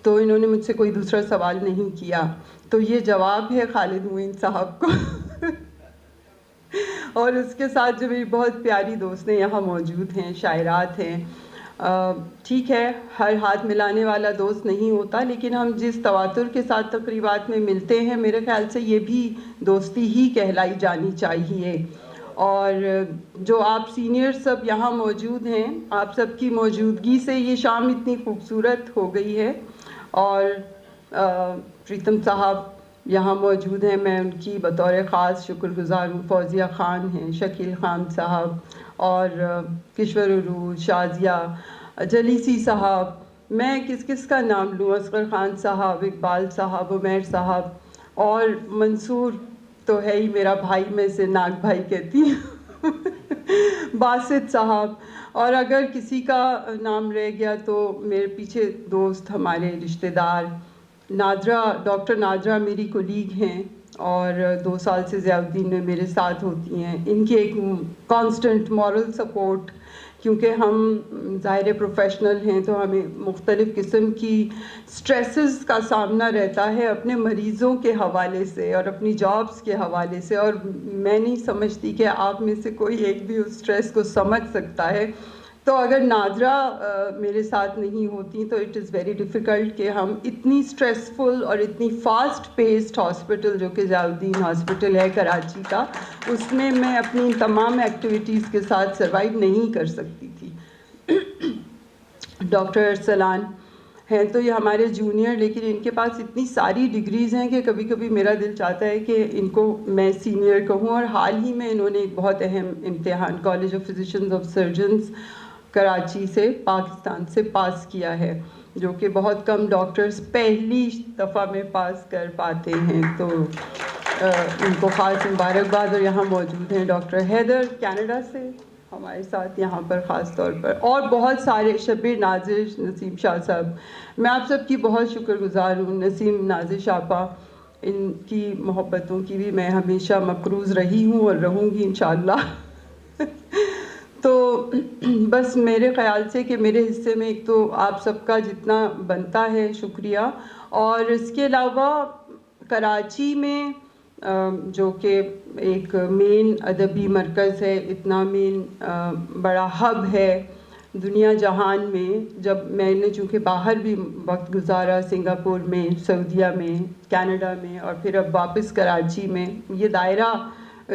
تو انہوں نے مجھ سے کوئی دوسرا سوال نہیں کیا. تو یہ جواب ہے خالد معین صاحب کو. اور اس کے ساتھ جو میری بہت پیاری دوست ہیں یہاں موجود ہیں, شاعرات ہیں. ٹھیک ہے, ہر ہاتھ ملانے والا دوست نہیں ہوتا, لیکن ہم جس تواتر کے ساتھ تقریبات میں ملتے ہیں میرے خیال سے یہ بھی دوستی ہی کہلائی جانی چاہیے. اور جو آپ سینئر سب یہاں موجود ہیں, آپ سب کی موجودگی سے یہ شام اتنی خوبصورت ہو گئی ہے. اور پریتم صاحب یہاں موجود ہیں, میں ان کی بطور خاص شکر گزار ہوں. فوزیہ خان ہیں, شکیل خان صاحب, اور کشور عروج, شازیہ, جلیسی صاحب, میں کس کا نام لوں, اصغر خان صاحب, اقبال صاحب, عمیر صاحب, اور منصور تو ہے ہی میرا بھائی, میں اسے ناگ بھائی کہتی ہوں, باسط صاحب. اور اگر کسی کا نام رہ گیا تو میرے پیچھے دوست, ہمارے رشتہ دار, نادرہ, ڈاکٹر نادرہ میری کولیگ ہیں اور 2 سال سے ضیاء الدین میں میرے ساتھ ہوتی ہیں. ان کی ایک کانسٹنٹ مورل سپورٹ, کیونکہ ہم ظاہر پروفیشنل ہیں تو ہمیں مختلف قسم کی سٹریسز کا سامنا رہتا ہے اپنے مریضوں کے حوالے سے اور اپنی جابس کے حوالے سے, اور میں نہیں سمجھتی کہ آپ میں سے کوئی ایک بھی اس سٹریس کو سمجھ سکتا ہے. تو اگر نادرہ میرے ساتھ نہیں ہوتی تو اٹ از ویری ڈیفیکلٹ کہ ہم اتنی سٹریسفل اور اتنی فاسٹ پیسڈ ہاسپٹل جو کہ ضیاء الدین ہاسپٹل ہے کراچی کا, اس میں میں اپنی تمام ایکٹیویٹیز کے ساتھ سروائیو نہیں کر سکتی تھی. ڈاکٹر ارسلان ہیں تو یہ ہمارے جونیئر, لیکن ان کے پاس اتنی ساری ڈگریز ہیں کہ کبھی کبھی میرا دل چاہتا ہے کہ ان کو میں سینئر کہوں. اور حال ہی میں انہوں نے ایک بہت اہم امتحان college of physicians of surgeons Karachi سے, پاکستان سے پاس کیا ہے, جو کہ بہت کم ڈاکٹرز پہلی دفعہ میں پاس کر پاتے ہیں. تو ان کو خاص مبارکباد. اور یہاں موجود ہیں ڈاکٹر حیدر کینیڈا سے ہمارے ساتھ یہاں پر خاص طور پر, اور بہت سارے, شبیر ناظر, نسیم شاہ صاحب, میں آپ سب کی بہت شکر گزار ہوں. نسیم ناظر شاپا, ان کی محبتوں کی بھی میں ہمیشہ مقروض رہی ہوں اور رہوں گی انشاءاللہ. تو بس میرے خیال سے کہ میرے حصے میں ایک تو آپ سب کا جتنا بنتا ہے شکریہ, اور اس کے علاوہ کراچی میں جو کہ ایک مین ادبی مرکز ہے, اتنا مین بڑا ہب ہے دنیا جہان میں. جب میں نے چونکہ باہر بھی وقت گزارا, سنگاپور میں, سعودیہ میں, کینیڈا میں, اور پھر اب واپس کراچی میں, یہ دائرہ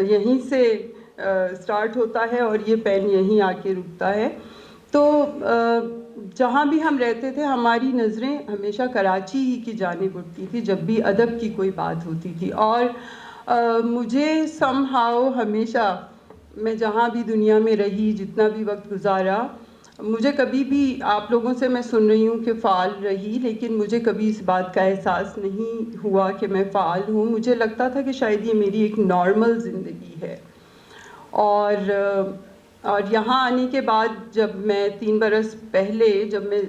یہیں سے سٹارٹ ہوتا ہے اور یہ پین یہیں آ کے رکتا ہے. تو جہاں بھی ہم رہتے تھے ہماری نظریں ہمیشہ کراچی ہی کی جانب اٹھتی تھی جب بھی ادب کی کوئی بات ہوتی تھی. اور مجھے سم ہاؤ ہمیشہ, میں جہاں بھی دنیا میں رہی, جتنا بھی وقت گزارا, مجھے کبھی بھی, آپ لوگوں سے میں سن رہی ہوں کہ فعال رہی, لیکن مجھے کبھی اس بات کا احساس نہیں ہوا کہ میں فعال ہوں. مجھے لگتا تھا کہ شاید یہ میری ایک نارمل زندگی ہے. اور یہاں آنے کے بعد جب میں 3 برس پہلے, جب میں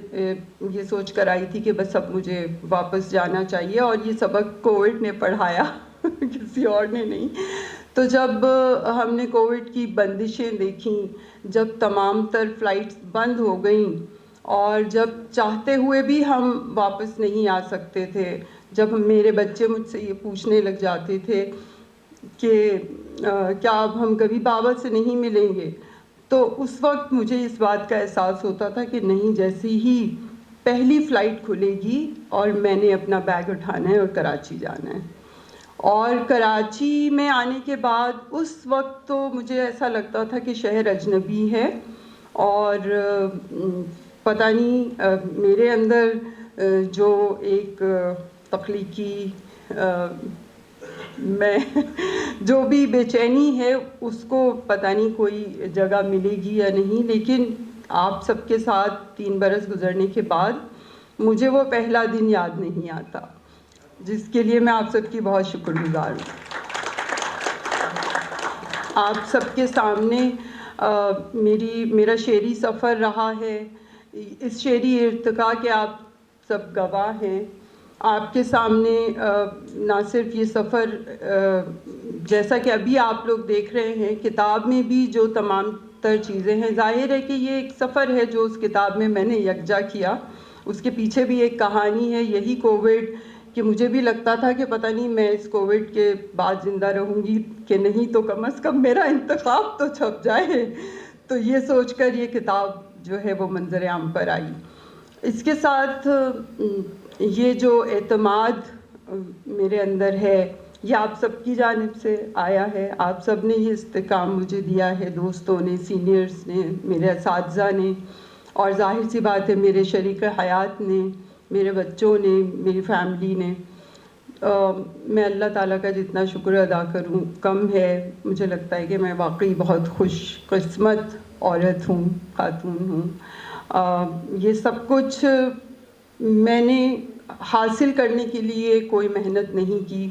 یہ سوچ کر آئی تھی کہ بس اب مجھے واپس جانا چاہیے, اور یہ سبق کووڈ نے پڑھایا کسی اور نے نہیں. تو جب ہم نے کووڈ کی بندشیں دیکھیں, جب تمام تر فلائٹس بند ہو گئیں, اور جب چاہتے ہوئے بھی ہم واپس نہیں آ سکتے تھے, جب میرے بچے مجھ سے یہ پوچھنے لگ جاتے تھے کہ کیا اب ہم کبھی بابا سے نہیں ملیں گے, تو اس وقت مجھے اس بات کا احساس ہوتا تھا کہ نہیں, جیسی ہی پہلی فلائٹ کھلے گی اور میں نے اپنا بیگ اٹھانا ہے اور کراچی جانا ہے. اور کراچی میں آنے کے بعد اس وقت تو مجھے ایسا لگتا تھا کہ شہر اجنبی ہے, اور پتہ نہیں میرے اندر جو ایک تخلیقی میں جو بھی بے چینی ہے اس کو پتہ نہیں کوئی جگہ ملے گی یا نہیں. لیکن آپ سب کے ساتھ 3 برس گزرنے کے بعد مجھے وہ پہلا دن یاد نہیں آتا, جس کے لیے میں آپ سب کی بہت شکر گزار ہوں. آپ سب کے سامنے میرا شعری سفر رہا ہے, اس شعری ارتقاء کے آپ سب گواہ ہیں. آپ کے سامنے نہ صرف یہ سفر جیسا کہ ابھی آپ لوگ دیکھ رہے ہیں, کتاب میں بھی جو تمام تر چیزیں ہیں, ظاہر ہے کہ یہ ایک سفر ہے جو اس کتاب میں نے یکجا کیا, اس کے پیچھے بھی ایک کہانی ہے، یہی کووڈ، کہ مجھے بھی لگتا تھا کہ پتہ نہیں میں اس کووڈ کے بعد زندہ رہوں گی کہ نہیں، تو کم از کم میرا انتخاب تو چھپ جائے. تو یہ سوچ کر یہ کتاب جو ہے وہ منظر عام پر آئی. اس کے ساتھ یہ جو اعتماد میرے اندر ہے یہ آپ سب کی جانب سے آیا ہے. آپ سب نے یہ استحکام مجھے دیا ہے، دوستوں نے، سینئرز نے، میرے اساتذہ نے، اور ظاہر سی بات ہے میرے شریک حیات نے، میرے بچوں نے، میری فیملی نے. میں اللہ تعالیٰ کا جتنا شکر ادا کروں کم ہے. مجھے لگتا ہے کہ میں واقعی بہت خوش قسمت عورت ہوں، خاتون ہوں. یہ سب کچھ میں نے حاصل کرنے کے لیے کوئی محنت نہیں کی.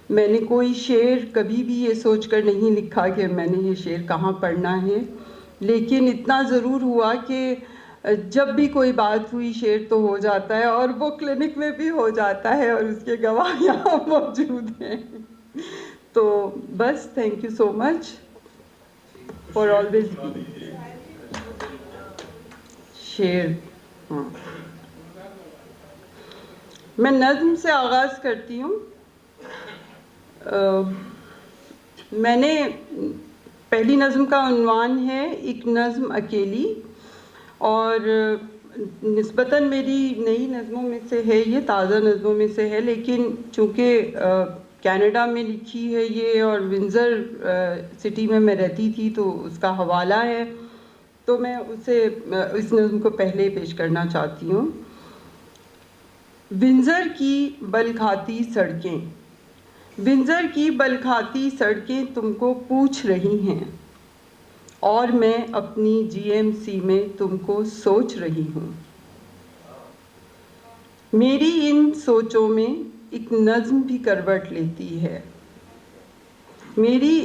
میں نے کوئی شعر کبھی بھی یہ سوچ کر نہیں لکھا کہ میں نے یہ شعر کہاں پڑھنا ہے، لیکن اتنا ضرور ہوا کہ جب بھی کوئی بات ہوئی شعر تو ہو جاتا ہے، اور وہ کلینک میں بھی ہو جاتا ہے، اور اس کے گواہ یہاں موجود ہیں. تو بس thank you so much for always. شعر میں نظم سے آغاز کرتی ہوں. میں نے پہلی نظم کا عنوان ہے ایک نظم اکیلی، اور نسبتاً میری نئی نظموں میں سے ہے، یہ تازہ نظموں میں سے ہے، لیکن چونکہ کینیڈا میں لکھی ہے یہ اور ونزر سٹی میں میں رہتی تھی تو اس کا حوالہ ہے، تو میں اسے اس نظم کو پہلے پیش کرنا چاہتی ہوں. ونزر کی بل کھاتی سڑکیں، ونزر کی بل کھاتی سڑکیں تم کو پوچھ رہی ہیں، اور میں اپنی GMC میں تم کو سوچ رہی ہوں. میری ان سوچوں میں ایک نظم بھی کروٹ لیتی ہے، میری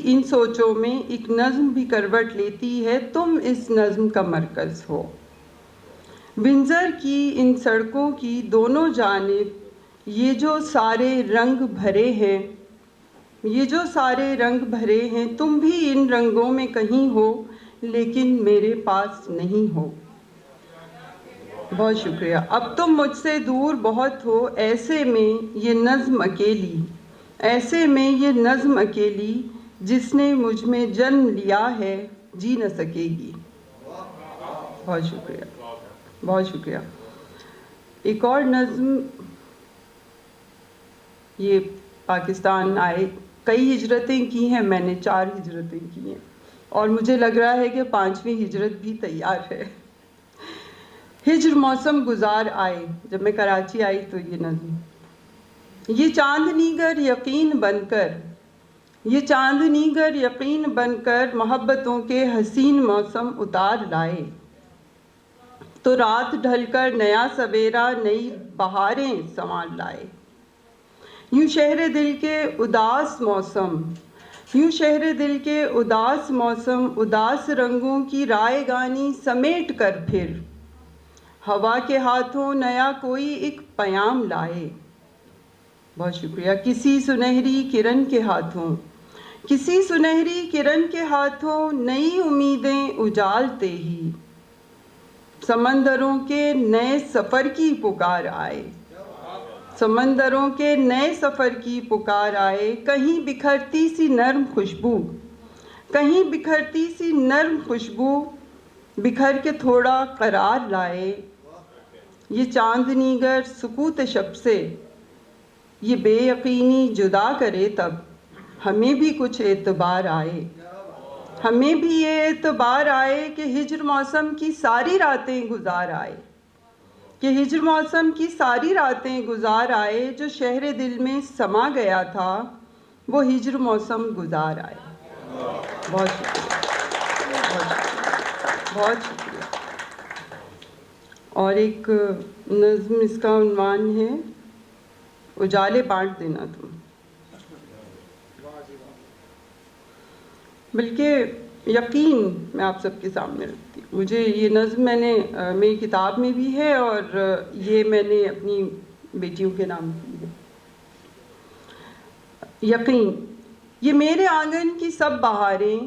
ان سوچوں میں ایک نظم بھی کروٹ لیتی ہے. تم اس نظم کا مرکز ہو. ونزر کی ان سڑکوں کی دونوں جانب یہ جو سارے رنگ بھرے ہیں، یہ جو سارے رنگ بھرے ہیں، تم بھی ان رنگوں میں کہیں ہو لیکن میرے پاس نہیں ہو. بہت شکریہ. اب تم مجھ سے دور بہت ہو، ایسے میں یہ نظم اکیلی، ایسے میں یہ نظم اکیلی جس نے مجھ میں جنم لیا ہے جی نہ سکے گی. بہت شکریہ، بہت شکریہ. ایک اور نظم، یہ پاکستان آئے، کئی ہجرتیں کی ہیں میں نے، 4 ہجرتیں کی ہیں، اور مجھے لگ رہا ہے کہ 5ویں ہجرت بھی تیار ہے. ہجر موسم گزار آئے، جب میں کراچی آئی تو یہ نظم. یہ چاندنی گر یقین بن کر، یہ چاندنی گر یقین بن کر محبتوں کے حسین موسم اتار لائے، تو رات ڈھل کر نیا سویرا نئی بہاریں سنوار لائے. یوں شہر دل کے اداس موسم، یوں شہر دل کے اداس موسم اداس رنگوں کی رائے گانی سمیٹ کر پھر ہوا کے ہاتھوں نیا کوئی ایک پیام لائے. بہت شکریہ. کسی سنہری کرن کے ہاتھوں، کسی سنہری کرن کے ہاتھوں نئی امیدیں اجالتے ہی سمندروں کے نئے سفر کی پکار آئے، سمندروں کے نئے سفر کی پکار آئے. کہیں بکھرتی سی نرم خوشبو، کہیں بکھرتی سی نرم خوشبو بکھر کے تھوڑا قرار لائے. یہ چاندنی گر سکوت شب سے یہ بے یقینی جدا کرے، تب ہمیں بھی کچھ اعتبار آئے، ہمیں بھی یہ اعتبار آئے کہ ہجر موسم کی ساری راتیں گزار آئے، کہ ہجر موسم کی ساری راتیں گزار آئے. جو شہر دل میں سما گیا تھا وہ ہجر موسم گزار آئے. بہت شکریہ، بہت شکریہ. اور ایک نظم، اس کا عنوان ہے اجالے بانٹ دینا تم. بلکہ یقین میں آپ سب کے سامنے رکھتی ہوں. مجھے یہ نظم میں نے میری کتاب میں بھی ہے اور یہ میں نے اپنی بیٹیوں کے نام کی ہے. یقین. یہ میرے آنگن کی سب بہاریں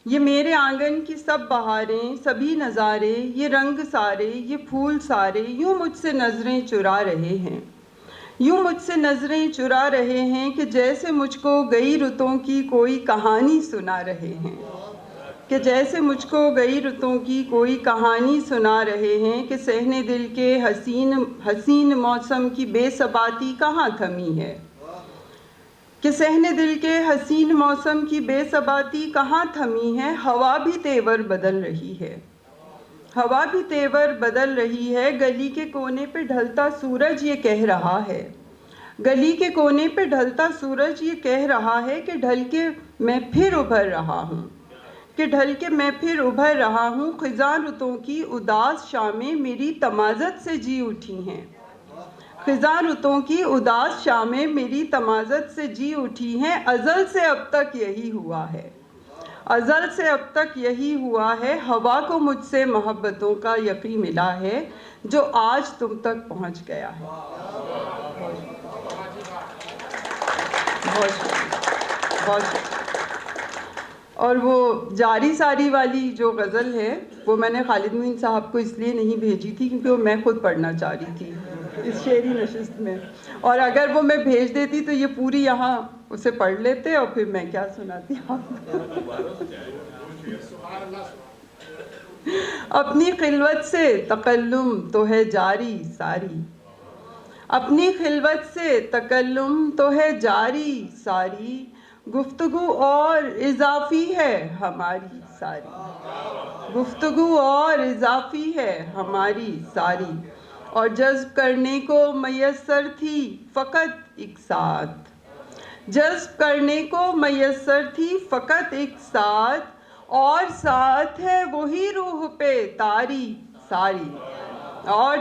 یہ میرے آنگن کی سب بہاریں، سبھی نظارے، یہ رنگ سارے، یہ پھول سارے یوں مجھ سے نظریں چرا رہے ہیں، یوں مجھ سے نظریں چرا رہے ہیں کہ جیسے مجھ کو گئی رتوں کی کوئی کہانی سنا رہے ہیں، کہ جیسے مجھ کو گئی رتوں کی کوئی کہانی سنا رہے ہیں، کہ صحن دل کے حسین موسم کی بے ثباتی کہاں تھمی ہے، کہ صحن دل کے حسین موسم کی بے ثباتی کہاں تھمی ہے، ہوا بھی تیور بدل رہی ہے، ہوا بھی تیور بدل رہی ہے، گلی کے کونے پہ ڈھلتا سورج یہ کہہ رہا ہے، گلی کے کونے پہ ڈھلتا سورج یہ کہہ رہا ہے کہ ڈھل کے میں پھر ابھر رہا ہوں، کہ ڈھل کے میں پھر ابھر رہا ہوں، خزاں رتوں کی اداس شامیں میری تمازت سے جی اٹھی ہیں، خزاں رتوں کی اداس شامیں میری تمازت سے جی اٹھی ہیں، ازل سے اب تک یہی ہوا ہے، ازل سے اب تک یہی ہوا ہے، ہوا کو مجھ سے محبتوں کا یقین ملا ہے جو آج تم تک پہنچ گیا ہے۔ بہت شکریہ، بہت شکریہ۔ اور وہ جاری ساری والی جو غزل ہے وہ میں نے خالد معین صاحب کو اس لیے نہیں بھیجی تھی کیونکہ وہ میں خود پڑھنا چاہ رہی تھی اس شعری نشست میں، اور اگر وہ میں بھیج دیتی تو یہ پوری یہاں اسے پڑھ لیتے اور پھر میں کیا سناتی آپ اپنی خلوت سے تکلم تو ہے جاری ساری، اپنی خلوت سے تکلم تو ہے جاری ساری، گفتگو اور اضافی ہے ہماری ساری، گفتگو اور اضافی ہے ہماری ساری، اور جذب کرنے کو میسر تھی فقط ایک ساتھ، جذب کرنے کو میسر تھی فقط ایک ساتھ، اور ساتھ ہے وہی روح پہ تاری ساری، اور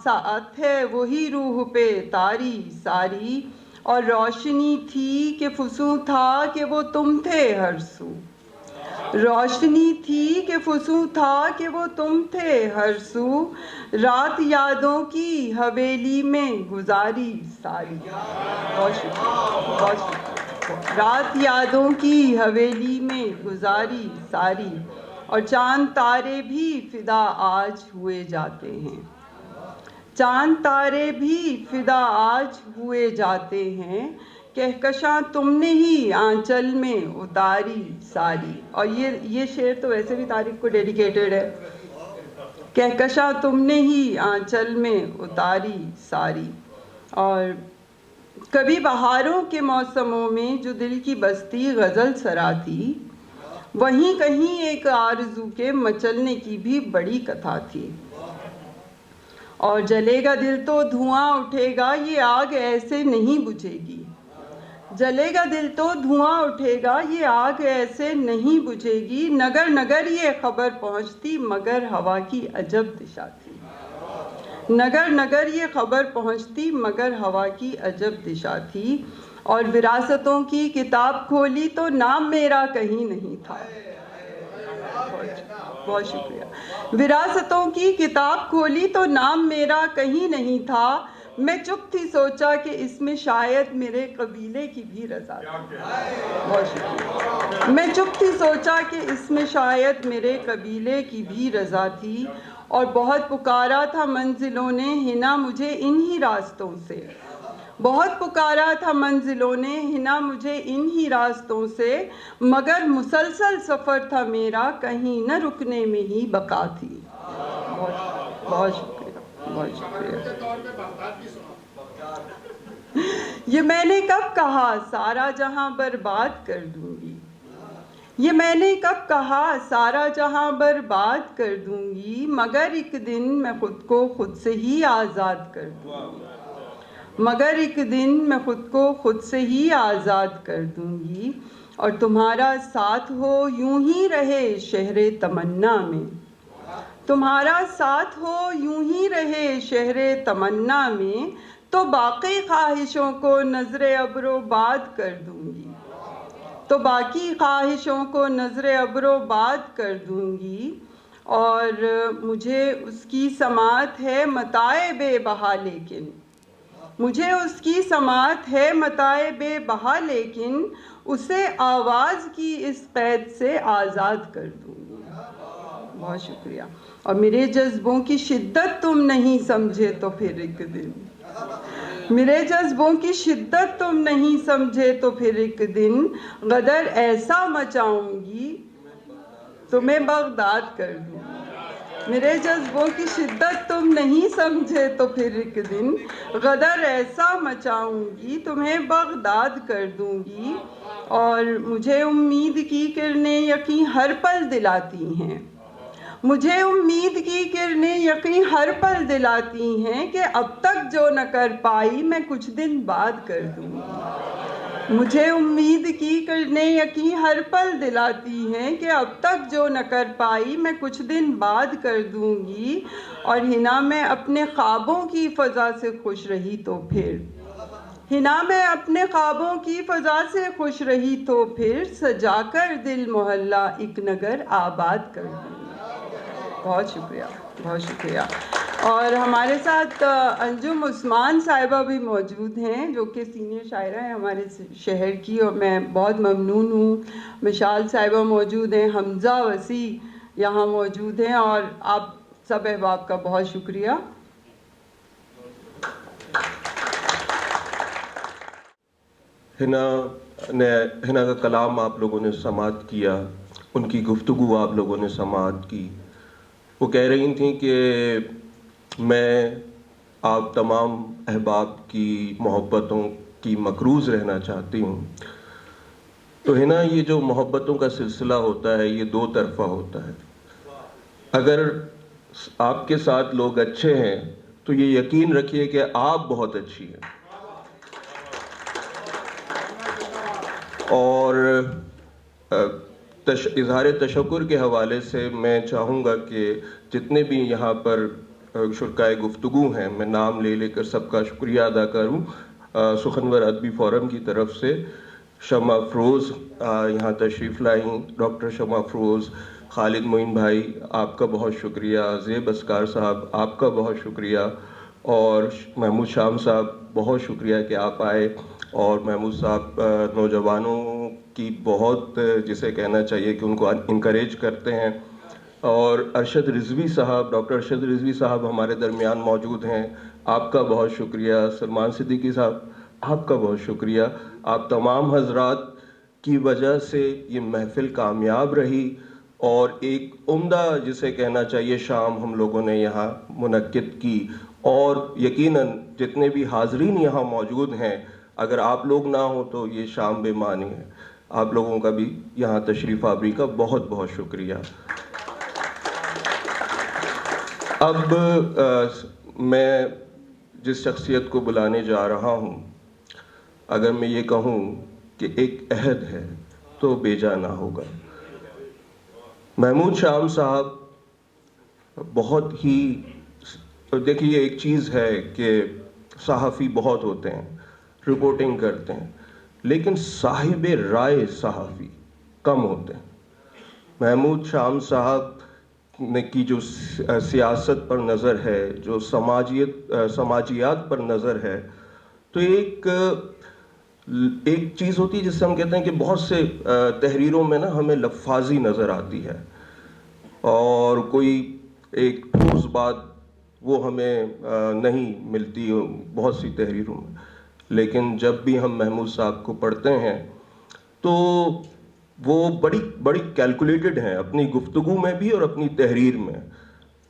ساتھ ہے وہی روح پہ تاری ساری، اور روشنی تھی کہ فسوں تھا کہ وہ تم تھے ہر سو، روشنی تھی کہ فسوں تھا کہ وہ تم تھے ہر سو، رات یادوں کی حویلی میں گزاری ساری، بہت شکریہ، بہت شکریہ، رات یادوں کی حویلی میں گزاری ساری، اور چاند تارے بھی فدا آج ہوئے جاتے ہیں، چاند تارے بھی فدا آج ہوئے جاتے ہیں، کہکشاں تم نے ہی آنچل میں اتاری ساری، اور یہ شعر تو ویسے بھی طارق کو ڈیڈیکیٹڈ ہے، کہکشاں تم نے ہی آنچل میں اتاری ساری، اور کبھی بہاروں کے موسموں میں جو دل کی بستی غزل سرا تھی، وہیں کہیں ایک آرزو کے مچلنے کی بھی بڑی کتھا تھی، اور جلے گا دل تو دھواں اٹھے گا یہ آگ ایسے نہیں بجھے گی، جلے گا دل تو دھواں اٹھے گا یہ آگ ایسے نہیں بجھے گی، نگر نگر یہ خبر پہنچتی مگر ہوا کی عجب دشا تھی، نگر نگر یہ خبر پہنچتی مگر ہوا کی عجب دشا تھی، اور وراثتوں کی کتاب کھولی تو نام میرا کہیں نہیں تھا، بہت شکریہ، وراثتوں کی کتاب کھولی تو نام میرا کہیں نہیں تھا، میں چپ تھی سوچا کہ اس میں شاید میرے قبیلے کی بھی رضا تھی، بہت شکریہ، میں چپ تھی سوچا کہ اس میں شاید میرے قبیلے کی بھی رضا تھی، اور بہت پکارا تھا منزلوں نے ہنا مجھے انہی راستوں سے، بہت پکارا تھا منزلوں نے ہنا مجھے انہی راستوں سے، مگر مسلسل سفر تھا میرا کہیں نہ رکنے میں ہی بقا تھی، بہت شکریہ، بہت شکریہ۔ یہ میں نے کب کہا سارا جہاں برباد کر دوں گی، یہ میں نے کب کہا سارا جہاں برباد کر دوں گی، مگر ایک دن میں خود کو خود سے ہی آزاد کر دوں گی، مگر ایک دن میں خود کو خود سے ہی آزاد کر دوں گی، اور تمہارا ساتھ ہو یوں ہی رہے شہر تمنا میں، تمہارا ساتھ ہو یوں ہی رہے شہر تمنا میں، تو باقی خواہشوں کو نظر ابر و باد کر دوں گی، تو باقی خواہشوں کو نظر ابر و باد کر دوں گی، اور مجھے اس کی سماعت ہے متاع بے بہا، لیکن مجھے اس کی سماعت ہے متاع بے بہا، لیکن اسے آواز کی اس قید سے آزاد کر دوں گی. بہت شکریہ. اور میرے جذبوں کی شدت تم نہیں سمجھے تو پھر ایک دن، میرے جذبوں کی شدت تم نہیں سمجھے تو پھر ایک دن غدر ایسا مچاؤں گی تمہیں بغداد کر دوں گی. میرے جذبوں کی شدت تم نہیں سمجھے تو پھر ایک دن غدر ایسا مچاؤں گی تمہیں بغداد کر دوں گی. اور مجھے امید کی کرنیں یقین ہر پل دلاتی ہیں، مجھے امید کی کرنیں یقین ہر پل دلاتی ہیں کہ اب تک جو نہ کر پائی میں کچھ دن بعد کر دوں گی. مجھے امید کی کرنیں یقین ہر پل دلاتی ہیں کہ اب تک جو نہ کر پائی میں کچھ دن بعد کر دوں گی. اور ہنا میں اپنے خوابوں کی فضا سے خوش رہی تو پھر، ہنا میں اپنے خوابوں کی فضا سے خوش رہی تو پھر سجا کر دل محلہ ایک نگر آباد کر دوں گی. بہت شکریہ، بہت شکریہ. اور ہمارے ساتھ انجم عثمان صاحبہ بھی موجود ہیں جو کہ سینئر شاعرہ ہیں ہمارے شہر کی، اور میں بہت ممنون ہوں. مشال صاحبہ موجود ہیں، حمزہ وسیع یہاں موجود ہیں، اور آپ سب احباب کا بہت شکریہ. ہنا کا کلام آپ لوگوں نے سماعت کیا، ان کی گفتگو آپ لوگوں نے سماعت کی. وہ کہہ رہی تھیں کہ میں آپ تمام احباب کی محبتوں کی مقروض رہنا چاہتی ہوں. تو ہنا یہ جو محبتوں کا سلسلہ ہوتا ہے یہ دو طرفہ ہوتا ہے. اگر آپ کے ساتھ لوگ اچھے ہیں تو یہ یقین رکھیے کہ آپ بہت اچھی ہیں. اور اظہار تشکر کے حوالے سے میں چاہوں گا کہ جتنے بھی یہاں پر شرکائے گفتگو ہیں میں نام لے لے کر سب کا شکریہ ادا کروں. سخنور ادبی فورم کی طرف سے شمع افروز یہاں تشریف لائیں، ڈاکٹر شمع افروز، خالد معین بھائی آپ کا بہت شکریہ، زیب اسکار صاحب آپ کا بہت شکریہ، اور محمود شام صاحب بہت شکریہ کہ آپ آئے. اور محمود صاحب نوجوانوں کی بہت جسے کہنا چاہیے کہ ان کو انکریج کرتے ہیں. اور ارشد رضوی صاحب، ڈاکٹر ارشد رضوی صاحب ہمارے درمیان موجود ہیں، آپ کا بہت شکریہ. سلمان صدیقی صاحب آپ کا بہت شکریہ. آپ تمام حضرات کی وجہ سے یہ محفل کامیاب رہی اور ایک عمدہ جسے کہنا چاہیے شام ہم لوگوں نے یہاں منعقد کی. اور یقیناً جتنے بھی حاضرین یہاں موجود ہیں اگر آپ لوگ نہ ہوں تو یہ شام بے معنی ہے. آپ لوگوں کا بھی یہاں تشریف آوری کا بہت بہت شکریہ. اب میں جس شخصیت کو بلانے جا رہا ہوں، اگر میں یہ کہوں کہ ایک عہد ہے تو بیجا نہ ہوگا. محمود شام صاحب بہت ہی، دیکھیے ایک چیز ہے کہ صحافی بہت ہوتے ہیں، رپورٹنگ کرتے ہیں، لیکن صاحب رائے صحافی کم ہوتے ہیں. محمود شام صاحب کی جو سیاست پر نظر ہے، جو سماجیات پر نظر ہے، تو ایک چیز ہوتی ہے جس سے ہم کہتے ہیں کہ بہت سے تحریروں میں نا ہمیں لفاظی نظر آتی ہے اور کوئی ایک ٹھوس بات وہ ہمیں نہیں ملتی بہت سی تحریروں میں. لیکن جب بھی ہم محمود صاحب کو پڑھتے ہیں تو وہ بڑی کیلکولیٹڈ ہیں اپنی گفتگو میں بھی اور اپنی تحریر میں.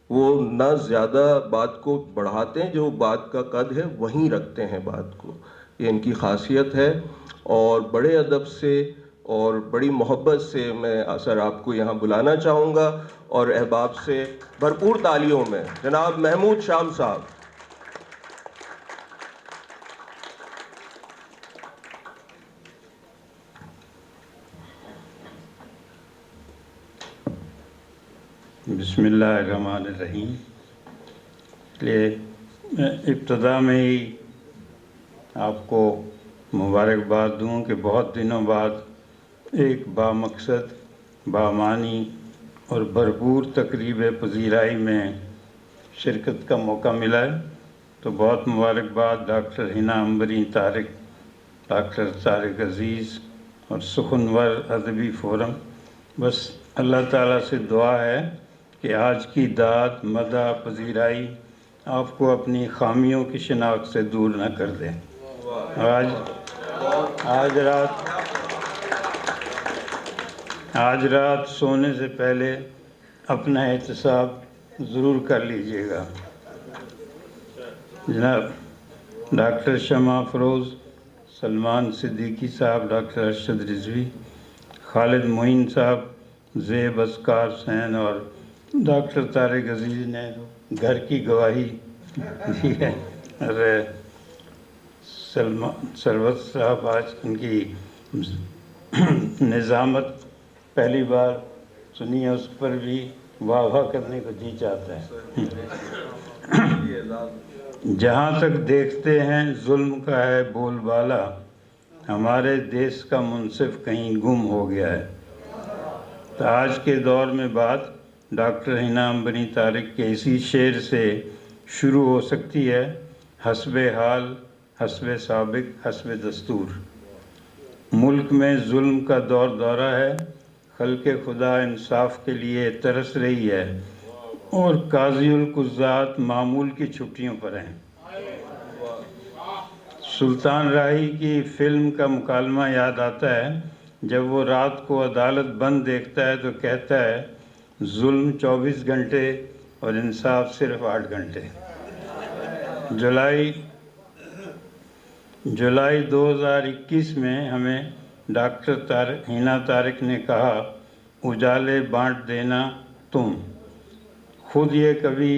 وہ نہ زیادہ بات کو بڑھاتے ہیں، جو بات کا قد ہے وہیں رکھتے ہیں بات کو. یہ ان کی خاصیت ہے. اور بڑے ادب سے اور بڑی محبت سے میں سر آپ کو یہاں بلانا چاہوں گا اور احباب سے بھرپور تالیوں میں جناب محمود شام صاحب. بسم اللہ الرحمن الرحیم. میں ابتدا میں ہی آپ کو مبارکباد دوں کہ بہت دنوں بعد ایک بامقصد، بامعنی اور بھرپور تقریب پذیرائی میں شرکت کا موقع ملا ہے. تو بہت مبارکباد ڈاکٹر ہنا عنبری طارق، ڈاکٹر طارق عزیز، اور سخنور ادبی فورم. بس اللہ تعالیٰ سے دعا ہے کہ آج کی داد مدح پذیرائی آپ کو اپنی خامیوں کی شناخت سے دور نہ کر دے. آج رات سونے سے پہلے اپنا احتساب ضرور کر لیجئے گا. جناب ڈاکٹر شمع افروز، سلمان صدیقی صاحب، ڈاکٹر ارشد رضوی، خالد معین صاحب، زیب اسکار حسین اور ڈاکٹر طارق عزیز نے گھر کی گواہی دی ہے. اور سرورت صاحب آج ان کی نظامت پہلی بار سنی ہے، اس پر بھی واہ واہ کرنے کو جی چاہتا ہے. جہاں تک دیکھتے ہیں ظلم کا ہے بول بالا، ہمارے دیس کا منصف کہیں گم ہو گیا ہے. تو آج کے دور میں بات ڈاکٹر حنا عنبری طارق کے اسی شعر سے شروع ہو سکتی ہے: حسب حال، حسب سابق، حسب دستور. ملک میں ظلم کا دور دورہ ہے، خلق خدا انصاف کے لیے ترس رہی ہے اور قاضی القضات معمول کی چھٹیوں پر ہیں. سلطان راہی کی فلم کا مکالمہ یاد آتا ہے. جب وہ رات کو عدالت بند دیکھتا ہے تو کہتا ہے ظلم 24 گھنٹے اور انصاف صرف 8 گھنٹے. جولائی 2021 میں ہمیں ڈاکٹر حنا طارق نے کہا اجالے بانٹ دینا تم. خود یہ کبھی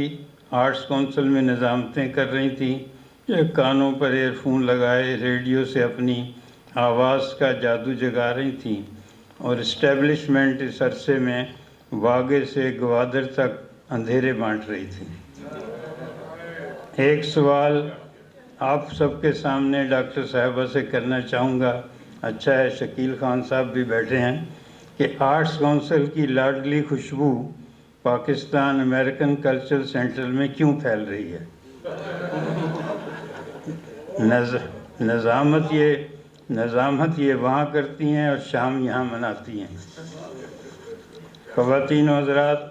آرٹس کونسل میں نظامتیں کر رہی تھیں یا کانوں پر ایئر فون لگائے ریڈیو سے اپنی آواز کا جادو جگا رہی تھیں اور اسٹیبلشمنٹ اس عرصے میں واگے سے گوادر تک اندھیرے بانٹ رہی تھی. ایک سوال آپ سب کے سامنے ڈاکٹر صاحبہ سے کرنا چاہوں گا. اچھا ہے شکیل خان صاحب بھی بیٹھے ہیں کہ آرٹس کونسل کی لاڈلی خوشبو پاکستان امریکن کلچرل سینٹر میں کیوں پھیل رہی ہے؟ نظامت یہ وہاں کرتی ہیں اور شام یہاں مناتی ہیں. خواتین و حضرات،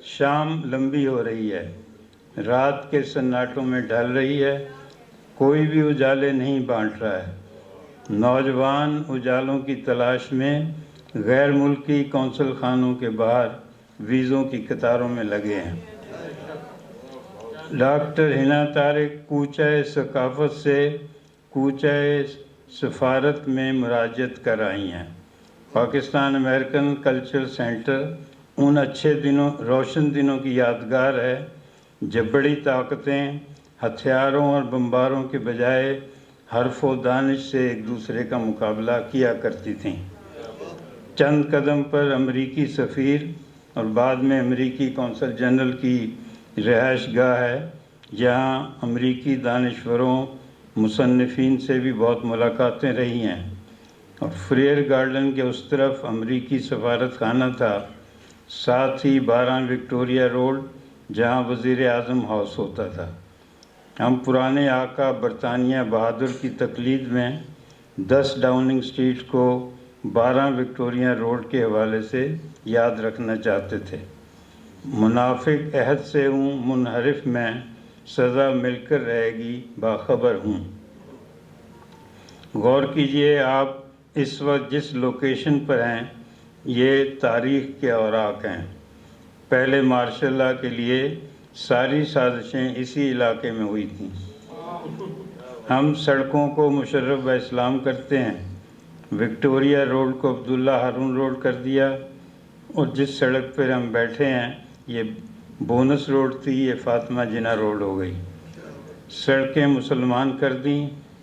شام لمبی ہو رہی ہے، رات کے سناٹوں میں ڈھل رہی ہے، کوئی بھی اجالے نہیں بانٹ رہا ہے. نوجوان اجالوں کی تلاش میں غیر ملکی کونسل خانوں کے باہر ویزوں کی قطاروں میں لگے ہیں. ڈاکٹر حنا طارق کوچہ ثقافت سے کوچہ سفارت میں مراجعت کر آئی ہیں. پاکستان امریکن کلچرل سینٹر ان اچھے دنوں، روشن دنوں کی یادگار ہے جب بڑی طاقتیں ہتھیاروں اور بمباروں کے بجائے حرف و دانش سے ایک دوسرے کا مقابلہ کیا کرتی تھیں. چند قدم پر امریکی سفیر اور بعد میں امریکی کونسل جنرل کی رہائش گاہ ہے، جہاں امریکی دانشوروں، مصنفین سے بھی بہت ملاقاتیں رہی ہیں. اور فریئر گارڈن کے اس طرف امریکی سفارت خانہ تھا، ساتھ ہی 12 وکٹوریہ روڈ جہاں وزیر اعظم ہاؤس ہوتا تھا. ہم پرانے آقا برطانیہ بہادر کی تقلید میں 10 ڈاؤننگ سٹریٹ کو 12 وکٹوریہ روڈ کے حوالے سے یاد رکھنا چاہتے تھے. منافق عہد سے ہوں منحرف میں، سزا مل کر رہے گی باخبر ہوں. غور کیجئے آپ اس وقت جس لوکیشن پر ہیں یہ تاریخ کے اوراق ہیں. پہلے مارشل لاء کے لیے ساری سازشیں اسی علاقے میں ہوئی تھیں. ہم سڑکوں کو مشرف و اسلام کرتے ہیں. وکٹوریہ روڈ کو عبداللہ ہارون روڈ کر دیا اور جس سڑک پر ہم بیٹھے ہیں یہ بونس روڈ تھی، یہ فاطمہ جناح روڈ ہو گئی. سڑکیں مسلمان کر دیں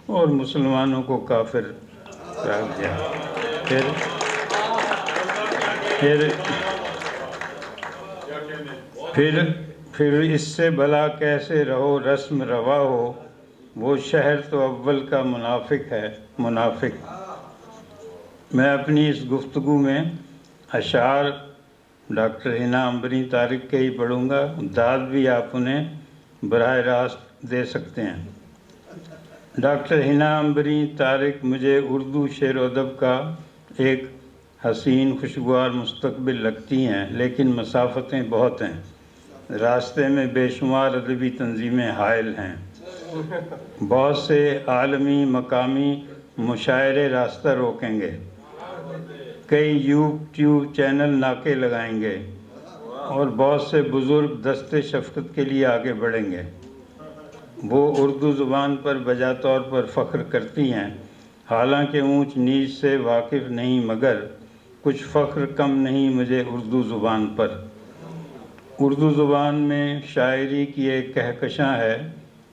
اور مسلمانوں کو کافر رکھ دیا. پھر اس سے بھلا کیسے رہو رسم روا ہو، وہ شہر تو اول کا منافق ہے منافق. میں اپنی اس گفتگو میں اشعار ڈاکٹر حنا عنبری طارق کے ہی پڑھوں گا، داد بھی آپ انہیں براہ راست دے سکتے ہیں. ڈاکٹر حنا عنبری طارق مجھے اردو شعر و ادب کا ایک حسین خوشگوار مستقبل لگتی ہیں، لیکن مسافتیں بہت ہیں۔ راستے میں بے شمار ادبی تنظیمیں حائل ہیں، بہت سے عالمی مقامی مشاعرے راستہ روکیں گے، کئی یوٹیوب چینل ناکے لگائیں گے، اور بہت سے بزرگ دست شفقت کے لیے آگے بڑھیں گے۔ وہ اردو زبان پر بجا طور پر فخر کرتی ہیں، حالانکہ اونچ نیچ سے واقف نہیں، مگر کچھ فخر کم نہیں مجھے اردو زبان پر۔ اردو زبان میں شاعری کی ایک کہکشاں ہے،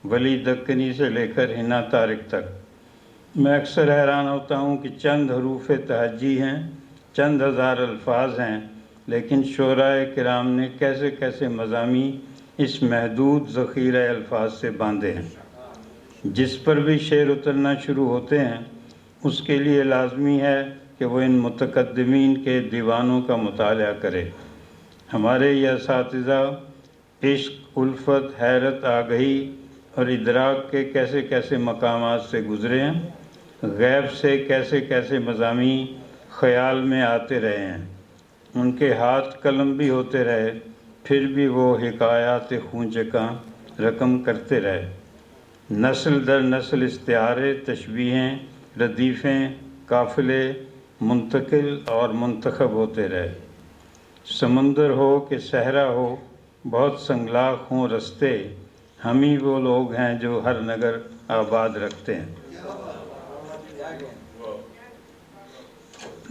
ولی دکنی سے لے کر حنا طارق تک۔ میں اکثر حیران ہوتا ہوں کہ چند حروف تہجی ہیں، چند ہزار الفاظ ہیں، لیکن شعراء کرام نے کیسے کیسے مضامین اس محدود ذخیرہ الفاظ سے باندھے ہیں۔ جس پر بھی شعر اترنا شروع ہوتے ہیں، اس کے لیے لازمی ہے کہ وہ ان متقدمین کے دیوانوں کا مطالعہ کرے۔ ہمارے یہ اساتذہ عشق، الفت، حیرت، آگہی اور ادراک کے کیسے کیسے مقامات سے گزرے ہیں، غیب سے کیسے کیسے مضامین خیال میں آتے رہے ہیں، ان کے ہاتھ قلم بھی ہوتے رہے، پھر بھی وہ حکایات خونچکاں رقم کرتے رہے۔ نسل در نسل استعارے، تشبیہیں، ردیفیں، قافلے منتقل اور منتخب ہوتے رہے۔ سمندر ہو کہ صحرا ہو، بہت سنگلاخ ہوں رستے، ہم ہی وہ لوگ ہیں جو ہر نگر آباد رکھتے ہیں۔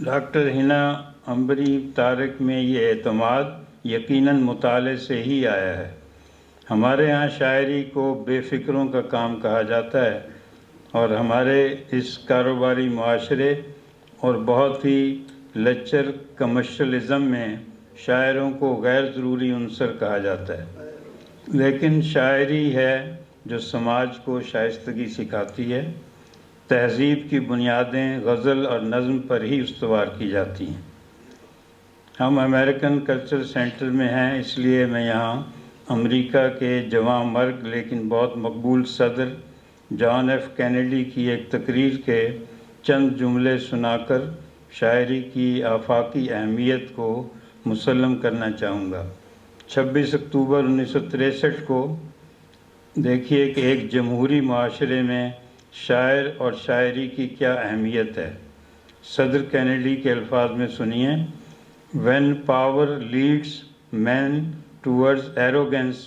ڈاکٹر حنا عنبری طارق میں یہ اعتماد یقیناً مطالعے سے ہی آیا ہے۔ ہمارے ہاں شاعری کو بے فکروں کا کام کہا جاتا ہے، اور ہمارے اس کاروباری معاشرے اور بہت ہی لچر کمرشلزم میں شاعروں کو غیر ضروری عنصر کہا جاتا ہے۔ لیکن شاعری ہے جو سماج کو شائستگی سکھاتی ہے۔ تہذیب کی بنیادیں غزل اور نظم پر ہی استوار کی جاتی ہیں۔ ہم امریکن کلچر سینٹر میں ہیں، اس لیے میں یہاں امریکہ کے جواں مرگ لیکن بہت مقبول صدر جان ایف کینیڈی کی ایک تقریر کے چند جملے سنا کر شاعری کی آفاقی اہمیت کو مسلم کرنا چاہوں گا۔ 26 اکتوبر 1963 کو دیکھیے کہ ایک جمہوری معاشرے میں شاعر اور شاعری کی کیا اہمیت ہے۔ صدر کینیڈی کے الفاظ میں سنیے: When power leads man towards arrogance,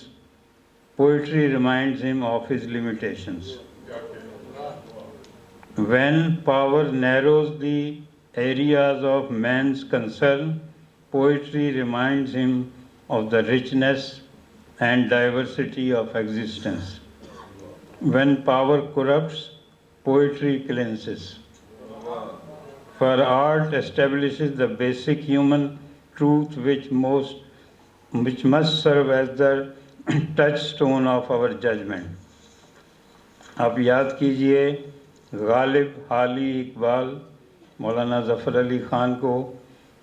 poetry reminds him of his limitations. When power narrows the areas of man's concern, poetry reminds him of the richness and diversity of existence. When power corrupts, poetry cleanses. For art establishes the basic human truth which must serve as the touchstone of our judgment. آپ یاد کیجئے غالب حالی اقبال مولانا ظفر علی خان کو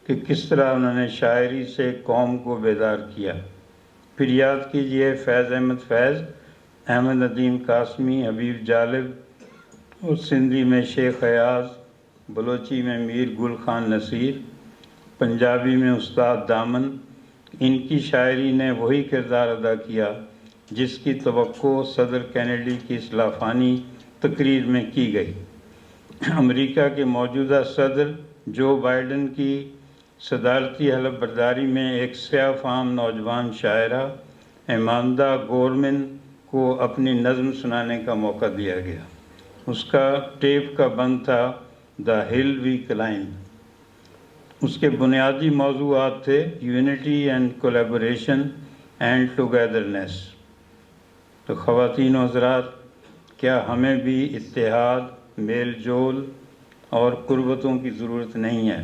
کہ کس طرح انہوں نے شاعری سے قوم کو بیدار کیا۔ پھر یاد کیجئے فیض احمد فیض، احمد ندیم قاسمی، حبیب جالب، اور سندھی میں شیخ ایاز، بلوچی میں میر گل خان نصیر، پنجابی میں استاد دامن۔ ان کی شاعری نے وہی کردار ادا کیا جس کی توقع صدر کینیڈی کی اس لافانی تقریر میں کی گئی۔ امریکہ کے موجودہ صدر جو بائیڈن کی صدارتی حلف برداری میں ایک سیاہ فام نوجوان شاعرہ ایماندا گورمن کو اپنی نظم سنانے کا موقع دیا گیا۔ اس کا ٹیپ کا بند تھا "دا ہل وی کلائمب"۔ اس کے بنیادی موضوعات تھے unity and collaboration and togetherness. تو خواتین و حضرات، کیا ہمیں بھی اتحاد، میل جول اور قربتوں کی ضرورت نہیں ہے؟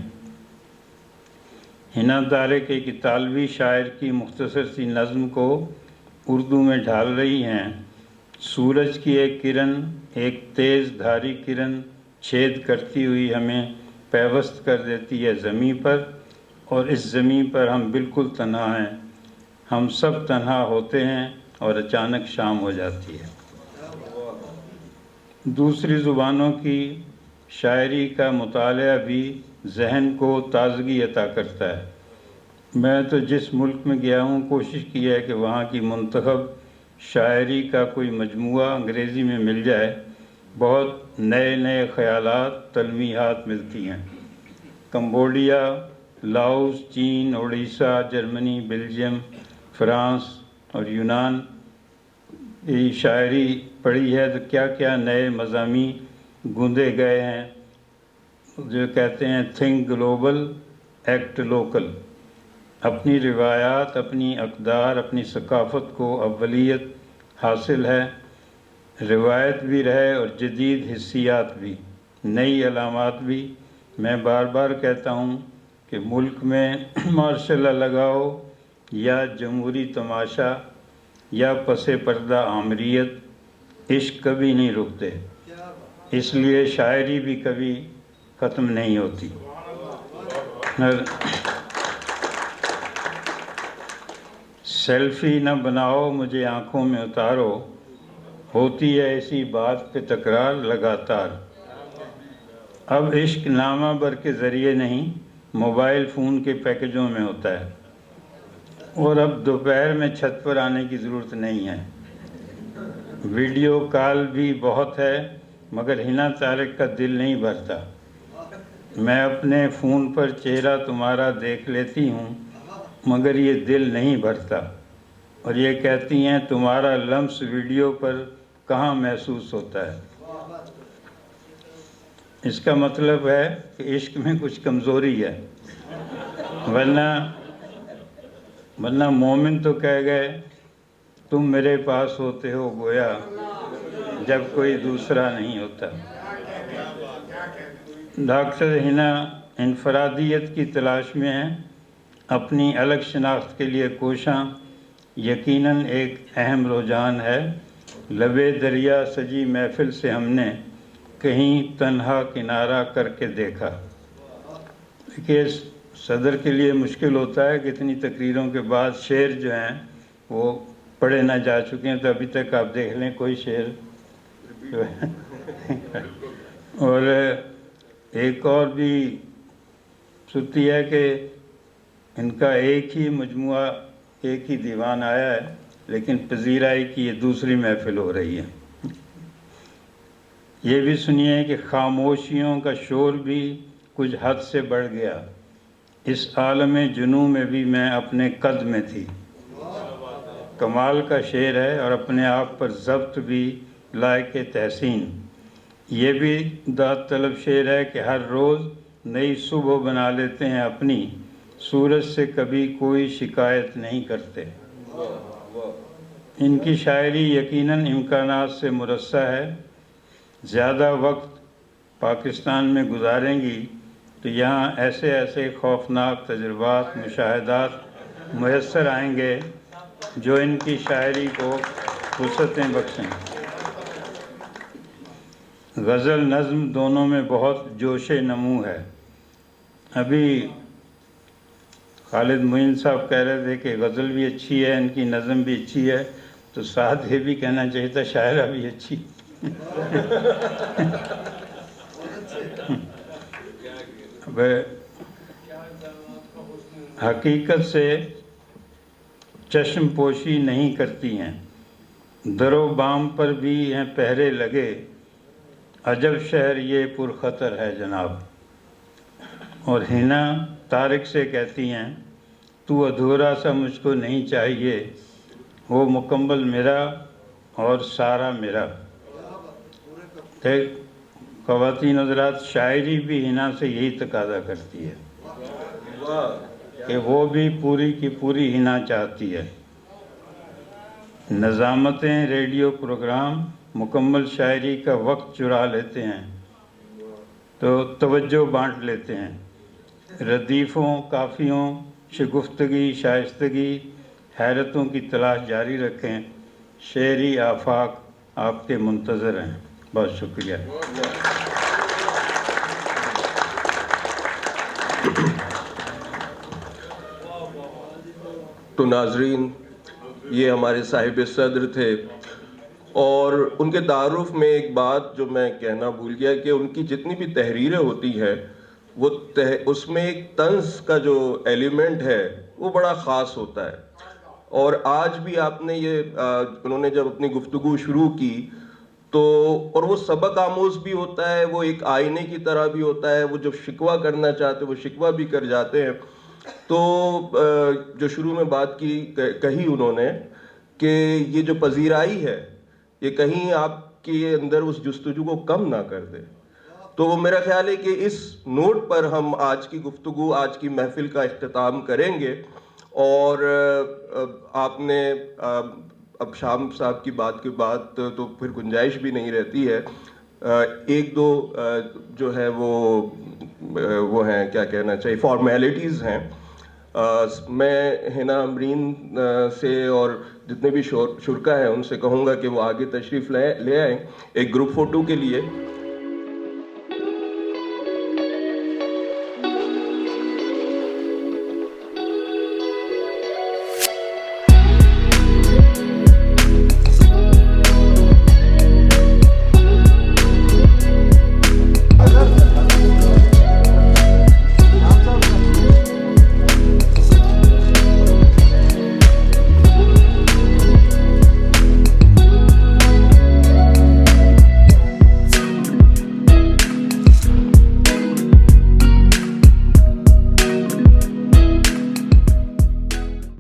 حنا طارق ایک اطالوی شاعر کی مختصر سی نظم کو اردو میں ڈھال رہی ہیں۔ سورج کی ایک کرن، ایک تیز دھاری کرن چھید کرتی ہوئی ہمیں پیوست کر دیتی ہے زمیں پر، اور اس زمیں پر ہم بالکل تنہا ہیں۔ ہم سب تنہا ہوتے ہیں اور اچانک شام ہو جاتی ہے۔ دوسری زبانوں کی شاعری کا مطالعہ بھی ذہن کو تازگی عطا کرتا ہے۔ میں تو جس ملک میں گیا ہوں کوشش کی ہے کہ وہاں کی منتخب شاعری کا کوئی مجموعہ انگریزی میں مل جائے، بہت نئے نئے خیالات، تلمیحات ملتی ہیں۔ کمبوڈیا، لاؤس، چین، اڑیسہ، جرمنی، بیلجیم، فرانس اور یونان یہ شاعری پڑھی ہے تو کیا کیا نئے مضامین گوندے گئے ہیں، جو کہتے ہیں تھنک گلوبل ایکٹ لوکل۔ اپنی روایات، اپنی اقدار، اپنی ثقافت کو اولیت حاصل ہے، روایت بھی رہے اور جدید حسیات بھی، نئی علامات بھی۔ میں بار بار کہتا ہوں کہ ملک میں مارشل لا لگاؤ یا جمہوری تماشا یا پس پردہ آمریت، عشق کبھی نہیں رکتے، اس لیے شاعری بھی کبھی ختم نہیں ہوتی۔ سیلفی نہ بناؤ مجھے آنکھوں میں اتارو، ہوتی ہے اسی بات پہ تکرار لگاتار۔ اب عشق نامہ بر کے ذریعے نہیں، موبائل فون کے پیکجوں میں ہوتا ہے، اور اب دوپہر میں چھت پر آنے کی ضرورت نہیں ہے۔ ویڈیو کال بھی بہت ہے مگر ہنا طارق کا دل نہیں بھرتا۔ میں اپنے فون پر چہرہ تمہارا دیکھ لیتی ہوں مگر یہ دل نہیں بھرتا، اور یہ کہتی ہیں تمہارا لمس ویڈیو پر کہاں محسوس ہوتا ہے۔ اس کا مطلب ہے کہ عشق میں کچھ کمزوری ہے، ورنہ مومن تو کہہ گئے تم میرے پاس ہوتے ہو گویا جب کوئی دوسرا نہیں ہوتا۔ ڈاکٹر ہنا انفرادیت کی تلاش میں ہیں، اپنی الگ شناخت کے لیے کوشاں، یقیناً ایک اہم رجحان ہے۔ لبے دریا سجی محفل سے ہم نے کہیں تنہا کنارہ کر کے دیکھا۔ دیکھیے صدر کے لیے مشکل ہوتا ہے کہ اتنی تقریروں کے بعد شعر جو ہیں وہ پڑھے نہ جا چکے ہیں، تو ابھی تک آپ دیکھ لیں کوئی شعر اور ایک اور بھی صورتی ہے کہ ان کا ایک ہی مجموعہ، ایک ہی دیوان آیا ہے، لیکن پذیرائی کی یہ دوسری محفل ہو رہی ہے۔ یہ بھی سنیے کہ خاموشیوں کا شور بھی کچھ حد سے بڑھ گیا، اس عالم جنوں میں بھی میں اپنے قد میں تھی۔ کمال کا شعر ہے اور اپنے آپ پر ضبط بھی لائق تحسین۔ یہ بھی داد طلب شعر ہے کہ ہر روز نئی صبح بنا لیتے ہیں اپنی، سورج سے کبھی کوئی شکایت نہیں کرتے۔ ان کی شاعری یقیناً امکانات سے مرصع ہے۔ زیادہ وقت پاکستان میں گزاریں گی تو یہاں ایسے ایسے خوفناک تجربات، مشاہدات میسر آئیں گے جو ان کی شاعری کو وسعتیں بخشیں۔ غزل نظم دونوں میں بہت جوش نمو ہے۔ ابھی خالد معین صاحب کہہ رہے تھے کہ غزل بھی اچھی ہے، ان کی نظم بھی اچھی ہے، تو ساتھ یہ بھی کہنا چاہیے تھا شاعرہ بھی اچھی۔ حقیقت سے چشم پوشی نہیں کرتی ہیں، در و بام پر بھی ہیں پہرے لگے، عجب شہر یہ پرخطر ہے جناب۔ اور ہنا طارق سے کہتی ہیں تو ادھورا سا مجھ کو نہیں چاہیے، وہ مکمل میرا اور سارا میرا۔ خواتین حضرات، شاعری بھی ہنا سے یہی تقاضا کرتی ہے کہ وہ بھی پوری کی پوری ہنا چاہتی ہے۔ نظامتیں، ریڈیو پروگرام مکمل شاعری کا وقت چرا لیتے ہیں تو توجہ بانٹ لیتے ہیں۔ ردیفوں، قافیوں، شگفتگی، شائستگی، حیرتوں کی تلاش جاری رکھیں، شعری آفاق آپ کے منتظر ہیں۔ بہت شکریہ۔ تو ناظرین، یہ ہمارے صاحب صدر تھے، اور ان کے تعارف میں ایک بات جو میں کہنا بھول گیا کہ ان کی جتنی بھی تحریریں ہوتی ہیں وہ اس میں ایک طنز کا جو ایلیمنٹ ہے وہ بڑا خاص ہوتا ہے. اور آج بھی آپ نے یہ انہوں نے جب اپنی گفتگو شروع کی تو، اور وہ سبق آموز بھی ہوتا ہے، وہ ایک آئینے کی طرح بھی ہوتا ہے. وہ جب شکوہ کرنا چاہتے وہ شکوہ بھی کر جاتے ہیں. تو جو شروع میں بات کہی انہوں نے کہ یہ جو پذیرائی ہے یہ کہیں آپ کے اندر اس جستجو کو کم نہ کر دے. تو وہ میرا خیال ہے کہ اس نوٹ پر ہم آج کی گفتگو، آج کی محفل کا اختتام کریں گے. اور آپ نے اب شام صاحب کی بات کے بعد تو پھر گنجائش بھی نہیں رہتی ہے. ایک دو جو ہے وہ ہیں، کیا کہنا چاہیے، فارمیلٹیز ہیں. میں حنا امرین سے اور جتنے بھی شرکا ہیں ان سے کہوں گا کہ وہ آگے تشریف لے آئیں ایک گروپ فوٹو کے لیے.